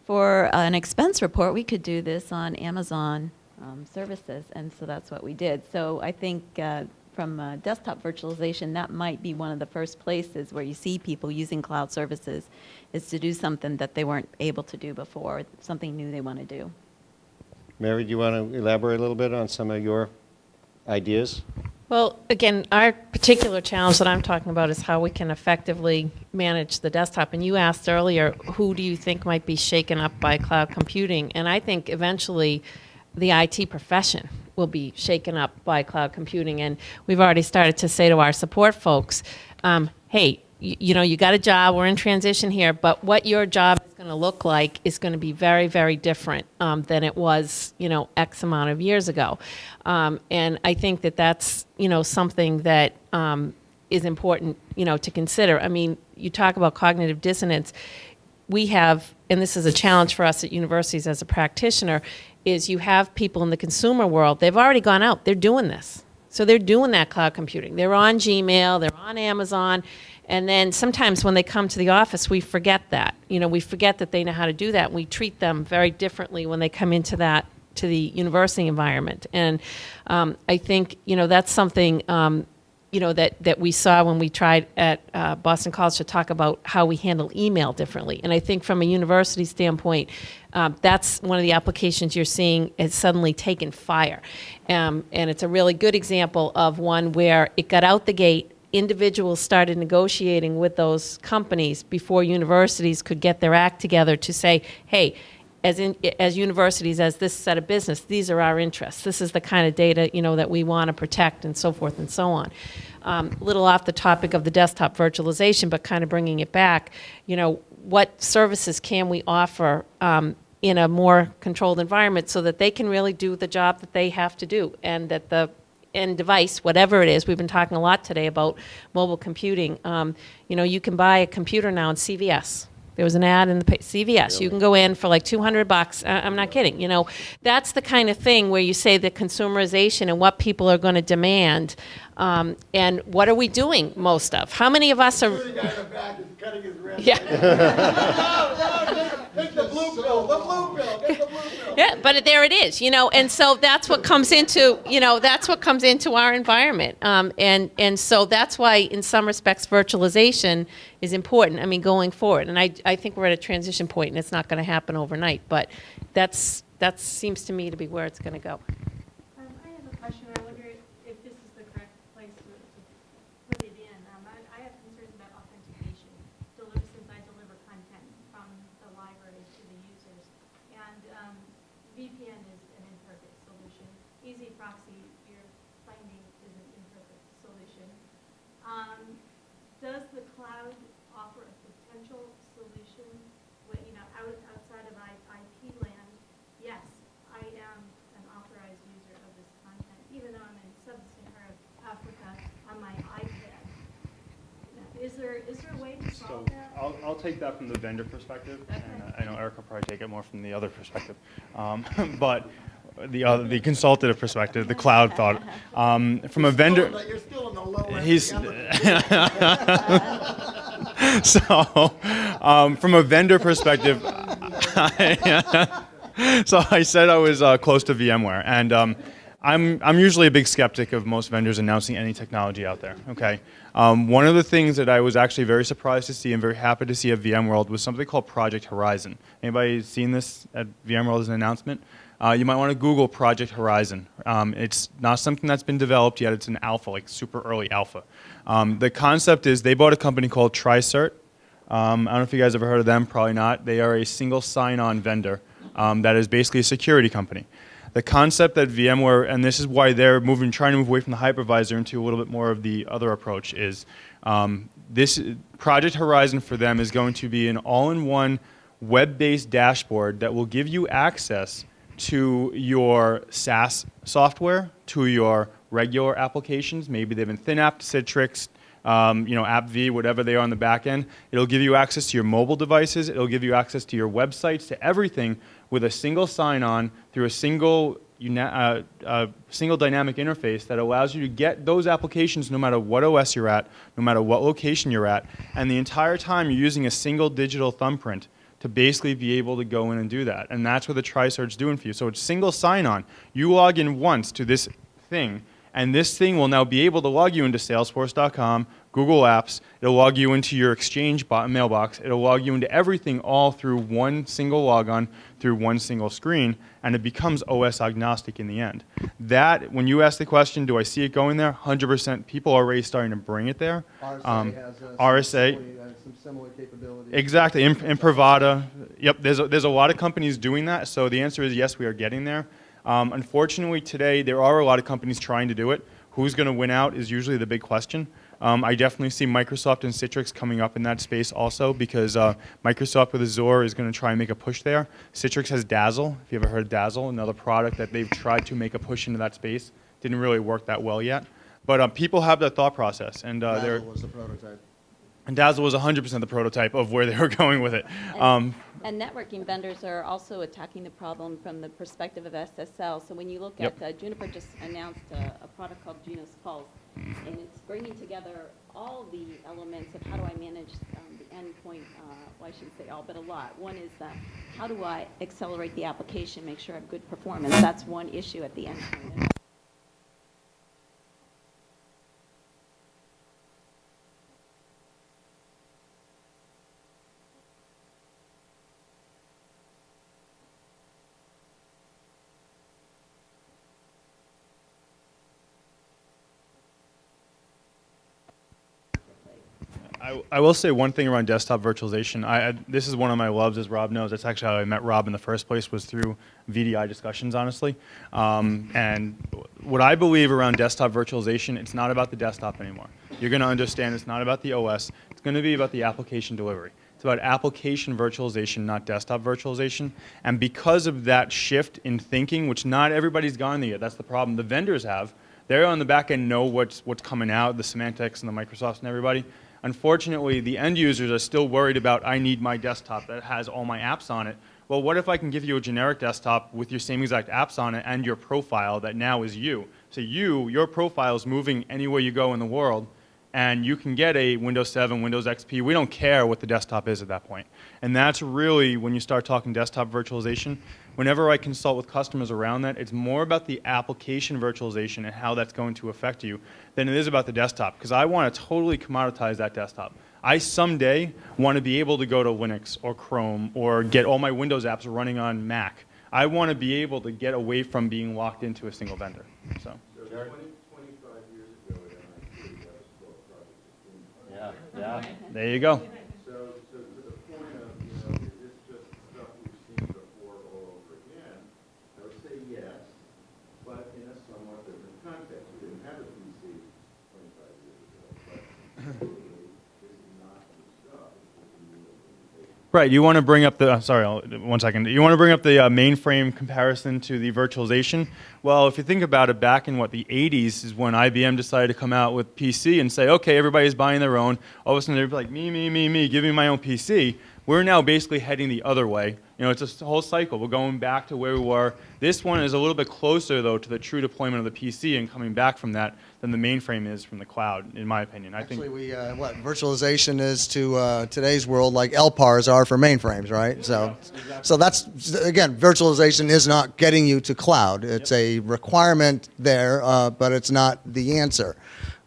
for an expense report, we could do this on Amazon services. And so that's what we did. So I think from desktop virtualization, that might be one of the first places where you see people using cloud services is to do something that they weren't able to do before, something new they want to do. Mary, do you want to elaborate a little bit on some of your ideas? Well, again, our particular challenge that I'm talking about is how we can effectively manage the desktop. And you asked earlier, who do you think might be shaken up by cloud computing? And I think eventually the IT profession will be shaken up by cloud computing. And we've already started to say to our support folks, hey, you got a job, we're in transition here, but what your job is going to look like is going to be very, very different than it was, X amount of years ago. And I think that that's, something that is important, to consider. I mean, you talk about cognitive dissonance. We have, and this is a challenge for us at universities as a practitioner, is you have people in the consumer world, they've already gone out, they're doing this. So they're doing that cloud computing. They're on Gmail, they're on Amazon, and then sometimes when they come to the office, we forget that. We forget that they know how to do that. We treat them very differently when they come into that, to the university environment. And I think, that's something, that we saw when we tried at Boston College to talk about how we handle email differently. And I think from a university standpoint, that's one of the applications you're seeing has suddenly taken fire. And it's a really good example of one where it got out the gate, individuals started negotiating with those companies before universities could get their act together to say, hey, as universities, as this set of business, these are our interests. This is the kind of data, that we want to protect, and so forth and so on. A little off the topic of the desktop virtualization, but kind of bringing it back, what services can we offer in a more controlled environment so that they can really do the job that they have to do, and that the end device, whatever it is, we've been talking a lot today about mobile computing. You can buy a computer now in CVS. There was an ad in the CVS. Really? You can go in for like $200. I'm not kidding. That's the kind of thing where you say the consumerization and what people are going to demand, and what are we doing most of? How many of us are? The guy in the back is cutting his wrist. Yeah. Take the blue pill. The blue pill. Get the blue pill. Yeah, but there it is. And so that's what comes into. That's what comes into our environment. And so that's why, in some respects, virtualization is important. I mean, going forward, and I think we're at a transition point, and it's not going to happen overnight. But that seems to me to be where it's going to go. I have a question. I wonder if this is the correct place to put it in. I have concerns about authentication, since I deliver content from the libraries to the users. And VPN is an imperfect solution. Easy proxy, you're finding, is an imperfect solution. Does the cloud offer a potential solution, outside of IP land? Yes, I am an authorized user of this content, even though I'm in sub-Saharan Africa on my iPad. Is there a way to solve that? I'll take that from the vendor perspective, Okay. and I know Eric will probably take it more from the other perspective. But the consultative perspective, the cloud thought, from a vendor. You're still in the low end. He's so from a vendor perspective. So I said I was close to VMware, and I'm usually a big skeptic of most vendors announcing any technology out there. Okay, one of the things that I was actually very surprised to see and very happy to see at VMworld was something called Project Horizon. Anybody seen this at VMworld as an announcement? You might want to Google Project Horizon. It's not something that's been developed yet. It's an alpha, like super early alpha. The concept is they bought a company called TriCert. I don't know if you guys ever heard of them. Probably not. They are a single sign-on vendor that is basically a security company. The concept that VMware, and this is why they're trying to move away from the hypervisor into a little bit more of the other approach, is this Project Horizon for them is going to be an all-in-one web-based dashboard that will give you access to your SaaS software, to your regular applications. Maybe they've been ThinApp, Citrix, AppV, whatever they are on the back end. It'll give you access to your mobile devices. It'll give you access to your websites, to everything with a single sign-on through a single dynamic interface that allows you to get those applications no matter what OS you're at, no matter what location you're at, and the entire time you're using a single digital thumbprint to basically be able to go in and do that. And that's what the TriCert's doing for you. So it's single sign-on. You log in once to this thing, and this thing will now be able to log you into Salesforce.com, Google Apps. It'll log you into your Exchange mailbox. It'll log you into everything all through one single logon, through one single screen, and it becomes OS agnostic in the end. That, when you ask the question, do I see it going there? 100%. People are already starting to bring it there. RSA has some similar capabilities. Exactly. Imprivata. Yep. There's a lot of companies doing that. So the answer is yes, we are getting there. Unfortunately, today there are a lot of companies trying to do it. Who's going to win out is usually the big question. I definitely see Microsoft and Citrix coming up in that space also, because Microsoft with Azure is going to try and make a push there. Citrix has Dazzle. If you ever heard of Dazzle, another product that they've tried to make a push into that space. Didn't really work that well yet. But people have that thought process, and Dazzle was the prototype. and Dazzle was 100% the prototype of where they were going with it. And networking vendors are also attacking the problem from the perspective of SSL. So when you look Yep. at, Juniper just announced a product called Junos Pulse, and it's bringing together all the elements of how do I manage the endpoint, well, I shouldn't say all, but a lot. One is how do I accelerate the application, make sure I have good performance. That's one issue at the endpoint. I will say one thing around desktop virtualization. This is one of my loves, as Rob knows. That's actually how I met Rob in the first place, was through VDI discussions, honestly. And what I believe around desktop virtualization, it's not about the desktop anymore. You're going to understand it's not about the OS. It's going to be about the application delivery. It's about application virtualization, not desktop virtualization. And because of that shift in thinking, which not everybody's gone there yet, that's the problem. The vendors have. They on the back end know what's coming out, the Symantec's and the Microsofts and everybody. Unfortunately, the end users are still worried about, I need my desktop that has all my apps on it. Well, what if I can give you a generic desktop with your same exact apps on it and your profile that now is you? So your profile is moving anywhere you go in the world, and you can get a Windows 7, Windows XP. We don't care what the desktop is at that point. And that's really, when you start talking desktop virtualization, whenever I consult with customers around that, it's more about the application virtualization and how that's going to affect you than it is about the desktop, because I want to totally commoditize that desktop. I someday want to be able to go to Linux or Chrome or get all my Windows apps running on Mac. I want to be able to get away from being locked into a single vendor. So 25 years ago at MIT, that was called Project Supreme. Yeah. there you go. So to the point of, is this just stuff we've seen before all over again? I would say yes, but in a somewhat different context. We didn't have a PC 25 years ago, but this is not new stuff. It's just a new implementation. Right, you want to bring up the, sorry, 1 second. You want to bring up the mainframe comparison to the virtualization. Well, if you think about it, back in the 80s is when IBM decided to come out with PC and say, okay, everybody's buying their own. All of a sudden they're like, me, give me my own PC. We're now basically heading the other way. It's a whole cycle. We're going back to where we were. This one is a little bit closer, though, to the true deployment of the PC and coming back from that than the mainframe is from the cloud, in my opinion. Actually, virtualization is to today's world like LPARs are for mainframes, right? So that's, again, virtualization is not getting you to cloud. It's a requirement there, but it's not the answer.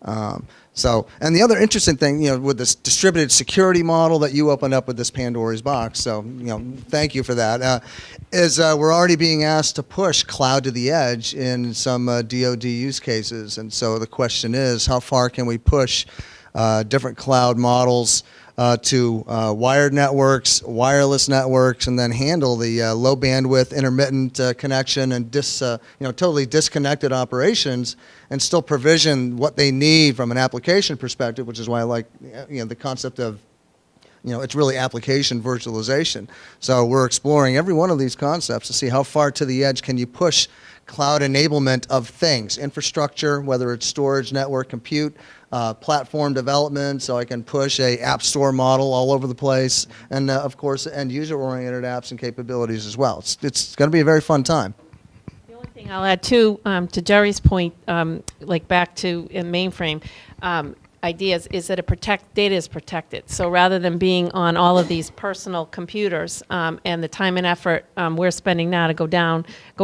And the other interesting thing, with this distributed security model that you opened up with this Pandora's box, so, thank you for that, is we're already being asked to push cloud to the edge in some DoD use cases. And so the question is, how far can we push different cloud models to wired networks, wireless networks, and then handle the low bandwidth intermittent connection and totally disconnected operations, and still provision what they need from an application perspective, which is why I like the concept of it's really application virtualization. So we're exploring every one of these concepts to see how far to the edge can you push cloud enablement of things, infrastructure, whether it's storage, network, compute, platform development, so I can push a app store model all over the place, and of course, end user-oriented apps and capabilities as well. It's going to be a very fun time. The only thing I'll add too, to Jerry's point, like back to in mainframe, ideas is that data is protected. So rather than being on all of these personal computers and the time and effort we're spending now to go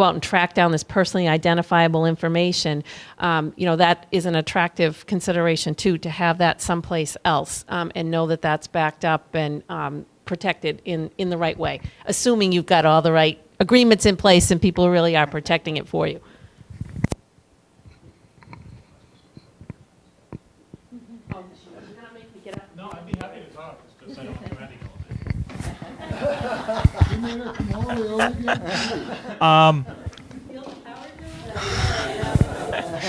out and track down this personally identifiable information, that is an attractive consideration too, to have that someplace else and know that that's backed up and protected in the right way, assuming you've got all the right agreements in place and people really are protecting it for you. No, I'd be happy to talk, just because I don't have anything all day.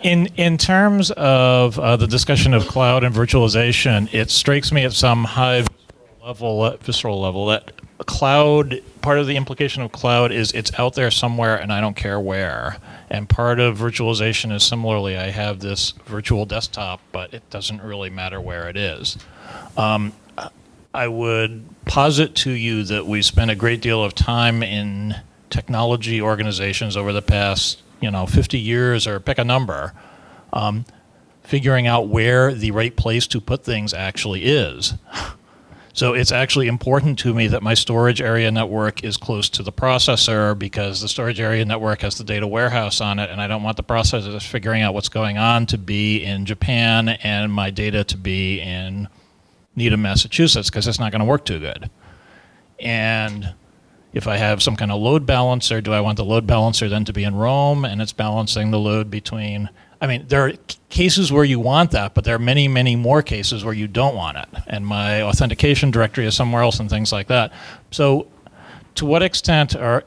In terms of the discussion of cloud and virtualization, it strikes me at some high visceral level that cloud, part of the implication of cloud is it's out there somewhere and I don't care where. And part of virtualization is similarly, I have this virtual desktop, but it doesn't really matter where it is. I would posit to you that we spent a great deal of time in technology organizations over the past 50 years, or pick a number, figuring out where the right place to put things actually is. So it's actually important to me that my storage area network is close to the processor, because the storage area network has the data warehouse on it, and I don't want the processor just figuring out what's going on to be in Japan and my data to be in Needham, Massachusetts, because it's not going to work too good. And if I have some kind of load balancer, do I want the load balancer then to be in Rome and it's balancing the load between... I mean, there are cases where you want that, but there are many, many more cases where you don't want it. And my authentication directory is somewhere else and things like that. So to what extent are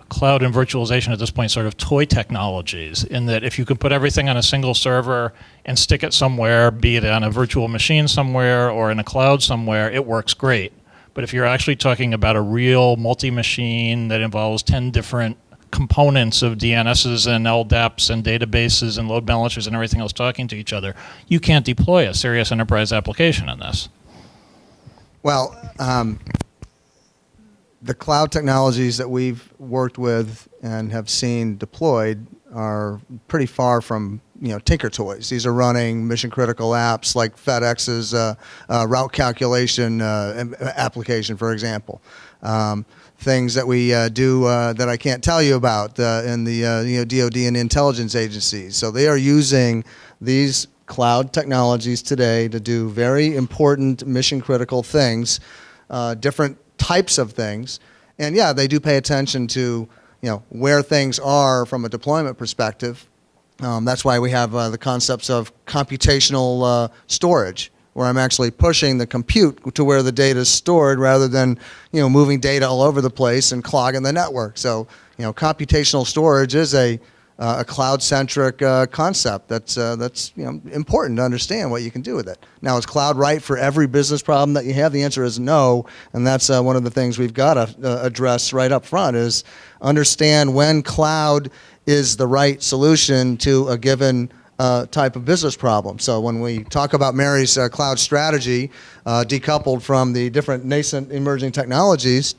cloud and virtualization at this point sort of toy technologies, in that if you can put everything on a single server and stick it somewhere, be it on a virtual machine somewhere or in a cloud somewhere, it works great. But if you're actually talking about a real multi-machine that involves 10 different components of DNSs and LDAPs and databases and load balancers and everything else talking to each other, you can't deploy a serious enterprise application in this. Well, the cloud technologies that we've worked with and have seen deployed are pretty far from tinker toys. These are running mission critical apps like FedEx's route calculation application, for example. Things that we do that I can't tell you about in the DoD and intelligence agencies. So they are using these cloud technologies today to do very important mission critical things, different types of things. And yeah, they do pay attention to where things are from a deployment perspective. That's why we have the concepts of computational storage, where I'm actually pushing the compute to where the data is stored rather than moving data all over the place and clogging the network. So computational storage is a cloud-centric concept that's important to understand what you can do with it. Now, is cloud right for every business problem that you have? The answer is no, and that's one of the things we've got to address right up front, is understand when cloud is the right solution to a given type of business problem. So when we talk about Mary's cloud strategy, decoupled from the different nascent emerging technologies,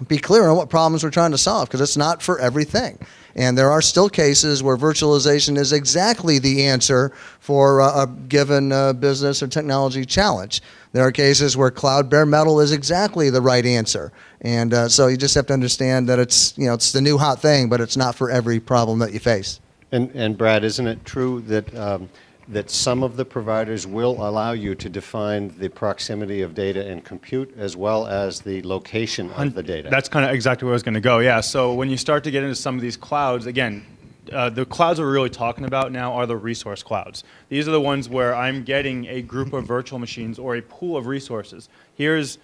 be clear on what problems we're trying to solve, because it's not for everything. And there are still cases where virtualization is exactly the answer for a given business or technology challenge. There are cases where cloud bare metal is exactly the right answer. And so you just have to understand that it's the new hot thing, but it's not for every problem that you face. And Brad, isn't it true that that some of the providers will allow you to define the proximity of data and compute as well as the location of the data? That's kind of exactly where I was going to go, yeah. So when you start to get into some of these clouds, again, the clouds we're really talking about now are the resource clouds. These are the ones where I'm getting a group of virtual machines or a pool of resources. Here's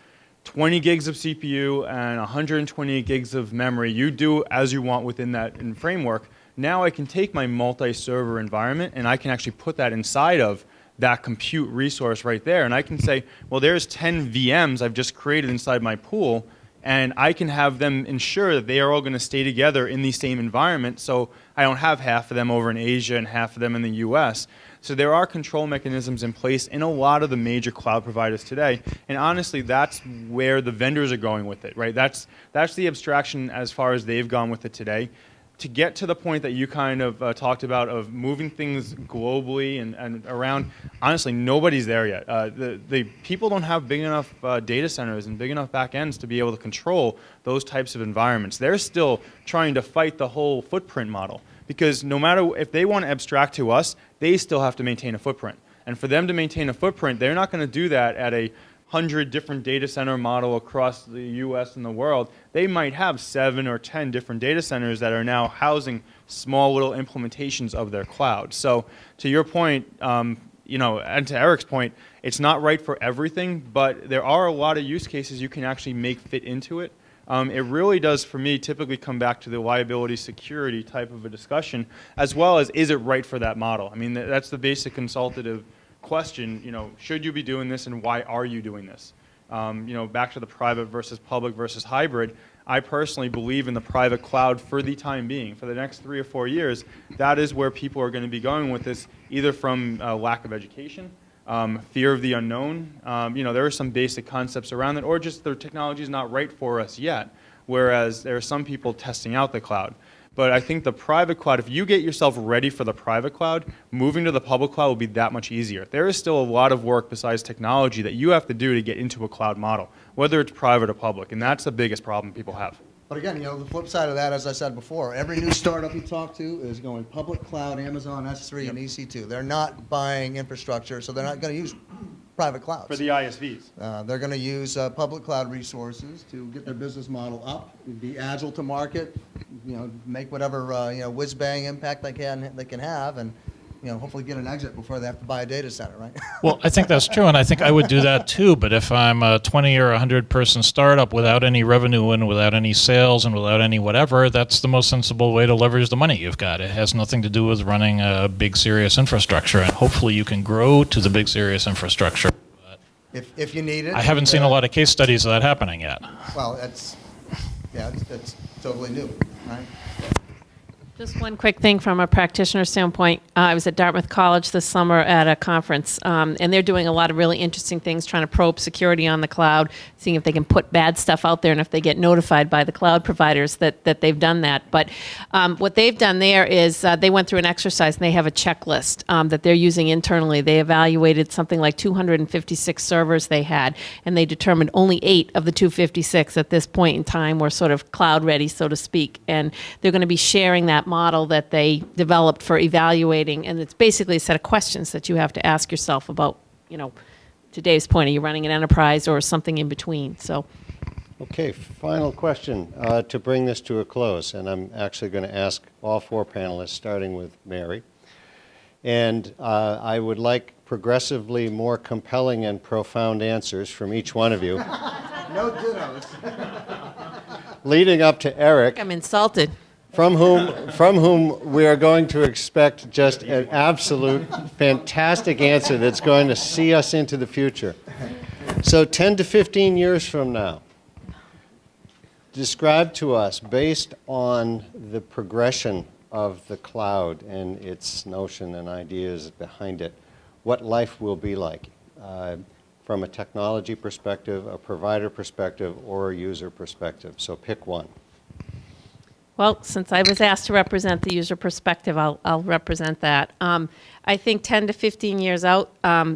20 gigs of CPU and 120 gigs of memory. You do as you want within that framework. Now I can take my multi-server environment and I can actually put that inside of that compute resource right there. And I can say, well, there's 10 VMs I've just created inside my pool, and I can have them ensure that they are all going to stay together in the same environment, so I don't have half of them over in Asia and half of them in the US. So there are control mechanisms in place in a lot of the major cloud providers today. And honestly, that's where the vendors are going with it, right? That's the abstraction as far as they've gone with it today. To get to the point that you kind of talked about of moving things globally and around, honestly, nobody's there yet. The people don't have big enough data centers and big enough back ends to be able to control those types of environments. They're still trying to fight the whole footprint model, because no matter if they want to abstract to us, they still have to maintain a footprint. And for them to maintain a footprint, they're not going to do that at a 100 different data center model across the US and the world. They might have 7 or 10 different data centers that are now housing small little implementations of their cloud. So to your point, and to Eric's point, it's not right for everything, but there are a lot of use cases you can actually make fit into it. It really does, for me, typically come back to the liability security type of a discussion, as well as is it right for that model? I mean, that's the basic consultative question. Should you be doing this, and why are you doing this? Back to the private versus public versus hybrid. I personally believe in the private cloud for the time being. For the next 3 or 4 years, that is where people are going to be going with this, either from lack of education, fear of the unknown. There are some basic concepts around it, or just the technology is not right for us yet, whereas there are some people testing out the cloud. But I think the private cloud, if you get yourself ready for the private cloud, moving to the public cloud will be that much easier. There is still a lot of work besides technology that you have to do to get into a cloud model, whether it's private or public, and that's the biggest problem people have. But again, the flip side of that, as I said before, every new startup you talk to is going public cloud, Amazon S3 and EC2. They're not buying infrastructure, so they're not going to use private clouds. For the ISVs. They're going to use public cloud resources to get their business model up, be agile to market, make whatever whiz-bang impact they can have, and hopefully get an exit before they have to buy a data center, right? Well, I think that's true, and I think I would do that too. But if I'm a 20 or 100 person startup without any revenue and without any sales and without any whatever, that's the most sensible way to leverage the money you've got. It has nothing to do with running a big, serious infrastructure, and hopefully you can grow to the big, serious infrastructure. If you need it. I haven't seen a lot of case studies of that happening yet. Well, it's totally new, right? Just one quick thing from a practitioner standpoint. I was at Dartmouth College this summer at a conference, and they're doing a lot of really interesting things, trying to probe security on the cloud, seeing if they can put bad stuff out there and if they get notified by the cloud providers that they've done that. But what they've done there is they went through an exercise, and they have a checklist that they're using internally. They evaluated something like 256 servers they had, and they determined only 8 of the 256 at this point in time were sort of cloud ready, so to speak. And they're going to be sharing that model that they developed for evaluating, and it's basically a set of questions that you have to ask yourself about, to Dave's point, are you running an enterprise or something in between? So, Okay, final question to bring this to a close, and I'm actually going to ask all 4 panelists, starting with Mary. And I would like progressively more compelling and profound answers from each one of you. No dittos. Leading up to Eric, I'm insulted. from whom we are going to expect just an absolute fantastic answer that's going to see us into the future. So 10 to 15 years from now, describe to us, based on the progression of the cloud and its notion and ideas behind it, what life will be like from a technology perspective, a provider perspective, or a user perspective. So pick one. Well, since I was asked to represent the user perspective, I'll represent that. I think 10 to 15 years out,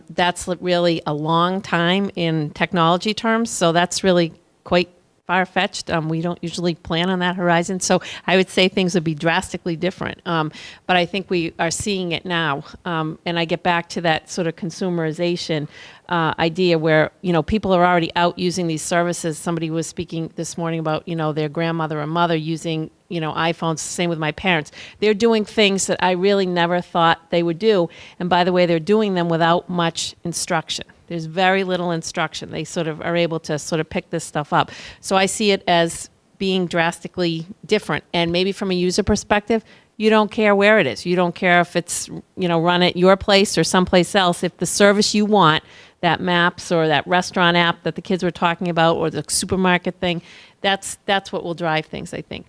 that's really a long time in technology terms, so that's really quite far-fetched. We don't usually plan on that horizon, so I would say things would be drastically different. But I think we are seeing it now, and I get back to that sort of consumerization idea where, people are already out using these services. Somebody was speaking this morning about, their grandmother or mother using, iPhones. Same with my parents. They're doing things that I really never thought they would do, and by the way, they're doing them without much instruction. There's very little instruction. They sort of are able to sort of pick this stuff up. So I see it as being drastically different. And maybe from a user perspective, you don't care where it is. You don't care if it's, run at your place or someplace else. If the service you want, that maps or that restaurant app that the kids were talking about or the supermarket thing, that's what will drive things, I think.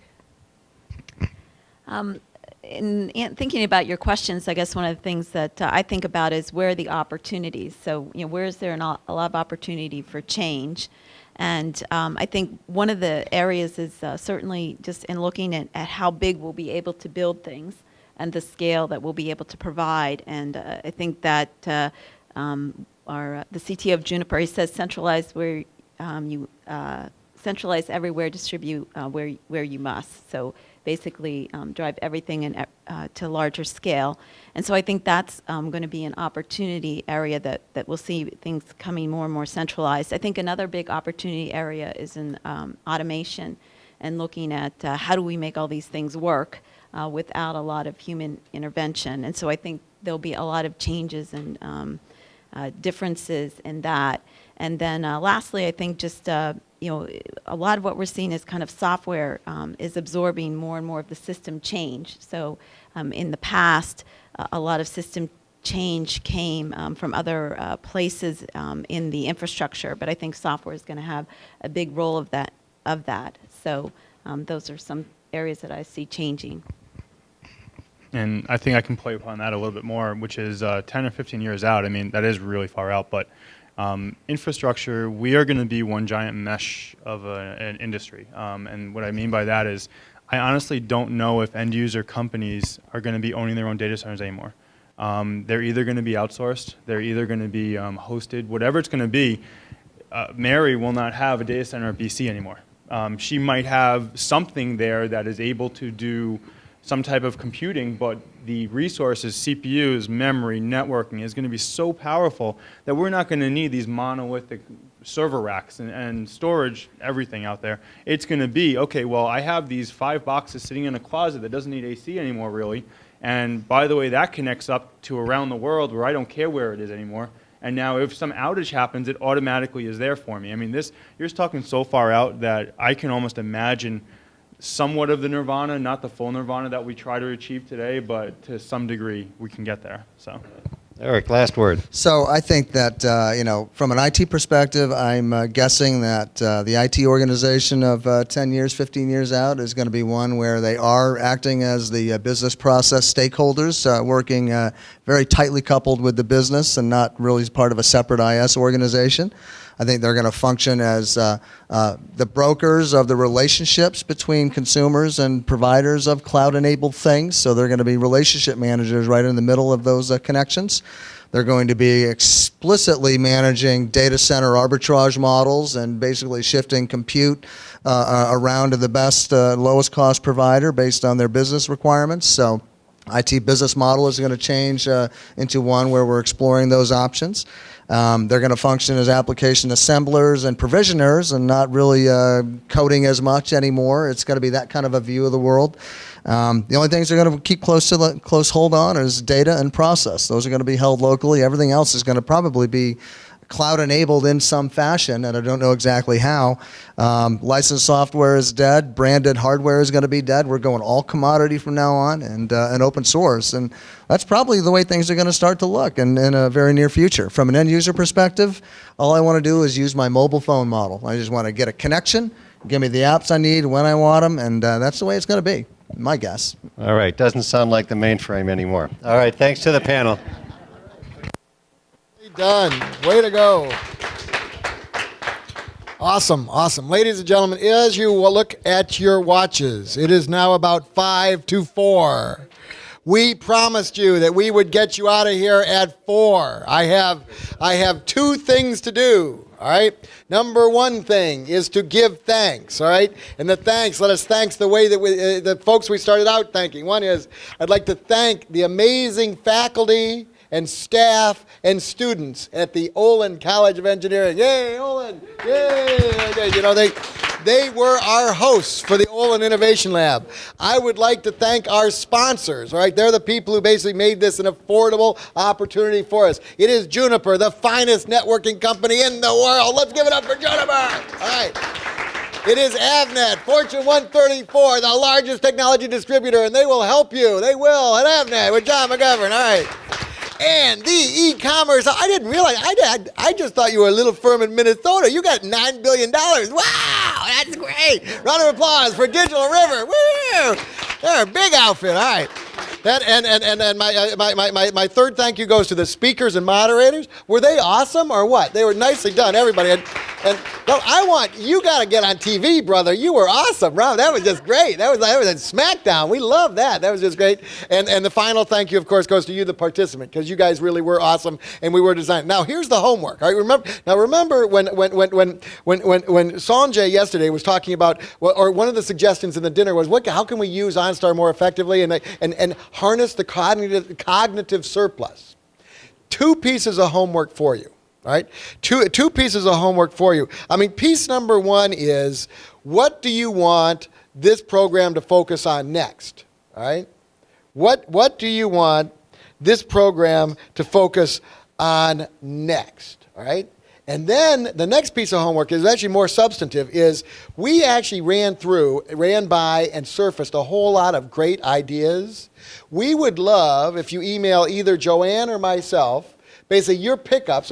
In thinking about your questions, I guess one of the things that I think about is where are the opportunities. So, where is there a lot of opportunity for change? And I think one of the areas is certainly just in looking at how big we'll be able to build things and the scale that we'll be able to provide. And I think that the CTO of Juniper, he says centralize where you centralize everywhere, distribute where you must. So basically drive everything to larger scale. And so I think that's going to be an opportunity area that we'll see things coming more and more centralized. I think another big opportunity area is in automation and looking at how do we make all these things work without a lot of human intervention. And so I think there'll be a lot of changes in differences in that. And then lastly, I think just a lot of what we're seeing is kind of software is absorbing more and more of the system change. So in the past, a lot of system change came from other places in the infrastructure, but I think software is going to have a big role of that. So those are some areas that I see changing. And I think I can play upon that a little bit more, which is 10 or 15 years out. I mean, that is really far out, but infrastructure, we are going to be one giant mesh of an industry. And what I mean by that is I honestly don't know if end user companies are going to be owning their own data centers anymore. They're either going to be outsourced, they're either going to be hosted, whatever it's going to be. Mary will not have a data center at BC anymore. She might have something there that is able to do some type of computing, but the resources, CPUs, memory, networking is going to be so powerful that we're not going to need these monolithic server racks and storage, everything out there. It's going to be, okay, well, I have these 5 boxes sitting in a closet that doesn't need AC anymore, really. And by the way, that connects up to around the world where I don't care where it is anymore. And now if some outage happens, it automatically is there for me. I mean, you're just talking so far out that I can almost imagine somewhat of the nirvana, not the full nirvana that we try to achieve today, but to some degree we can get there. So, Eric, last word. So I think that, from an IT perspective, I'm guessing that the IT organization of 10 years, 15 years out is going to be one where they are acting as the business process stakeholders, working very tightly coupled with the business and not really as part of a separate IS organization. I think they're going to function as the brokers of the relationships between consumers and providers of cloud-enabled things. So they're going to be relationship managers right in the middle of those connections. They're going to be explicitly managing data center arbitrage models and basically shifting compute around to the best, lowest cost provider based on their business requirements. So IT business model is going to change into one where we're exploring those options. They're going to function as application assemblers and provisioners and not really coding as much anymore. It's going to be that kind of a view of the world. The only things they're going to keep close hold on is data and process. Those are going to be held locally. Everything else is going to probably be cloud-enabled in some fashion, and I don't know exactly how. Licensed software is dead. Branded hardware is going to be dead. We're going all commodity from now on and open source. And that's probably the way things are going to start to look in a very near future. From an end-user perspective, all I want to do is use my mobile phone model. I just want to get a connection, give me the apps I need when I want them, and that's the way it's going to be, my guess. All right, doesn't sound like the mainframe anymore. All right, thanks to the panel. Done. Way to go. Awesome, awesome. Ladies and gentlemen, as you look at your watches, it is now about 5 to 4. We promised you that we would get you out of here at 4. I have 2 things to do. All right. Number 1 thing is to give thanks. All right. And the thanks, let us thank the way that the folks we started out thanking. One is I'd like to thank the amazing faculty and staff and students at the Olin College of Engineering. Yay, Olin! Yay! You know, they were our hosts for the Olin Innovation Lab. I would like to thank our sponsors, all right? They're the people who basically made this an affordable opportunity for us. It is Juniper, the finest networking company in the world. Let's give it up for Juniper! All right. It is Avnet, Fortune 134, the largest technology distributor, and they will help you. They will at Avnet with John McGovern. All right. And the e-commerce, I didn't realize, I just thought you were a little firm in Minnesota. You got $9 billion. Wow, that's great. Round of applause for Digital River. Woo! They're a big outfit. All right. That and my third thank you goes to the speakers and moderators. Were they awesome or what? They were nicely done, everybody. And no, you got to get on TV, brother. You were awesome, Rob. That was just great. That was a smackdown. We love that. That was just great. And the final thank you, of course, goes to you, the participant, because you guys really were awesome, and we were designed. Now here's the homework. All right, remember when Sanjay yesterday was talking about, or one of the suggestions in the dinner was, how can we use OnStar more effectively and harness the cognitive surplus? 2 pieces of homework for you. All right, two pieces of homework for you. I mean, piece number 1 is, what do you want this program to focus on next? All right, what do you want this program to focus on next, all right? And then the next piece of homework is actually more substantive, is we actually ran by and surfaced a whole lot of great ideas. We would love if you email either Joanne or myself, basically your pickups or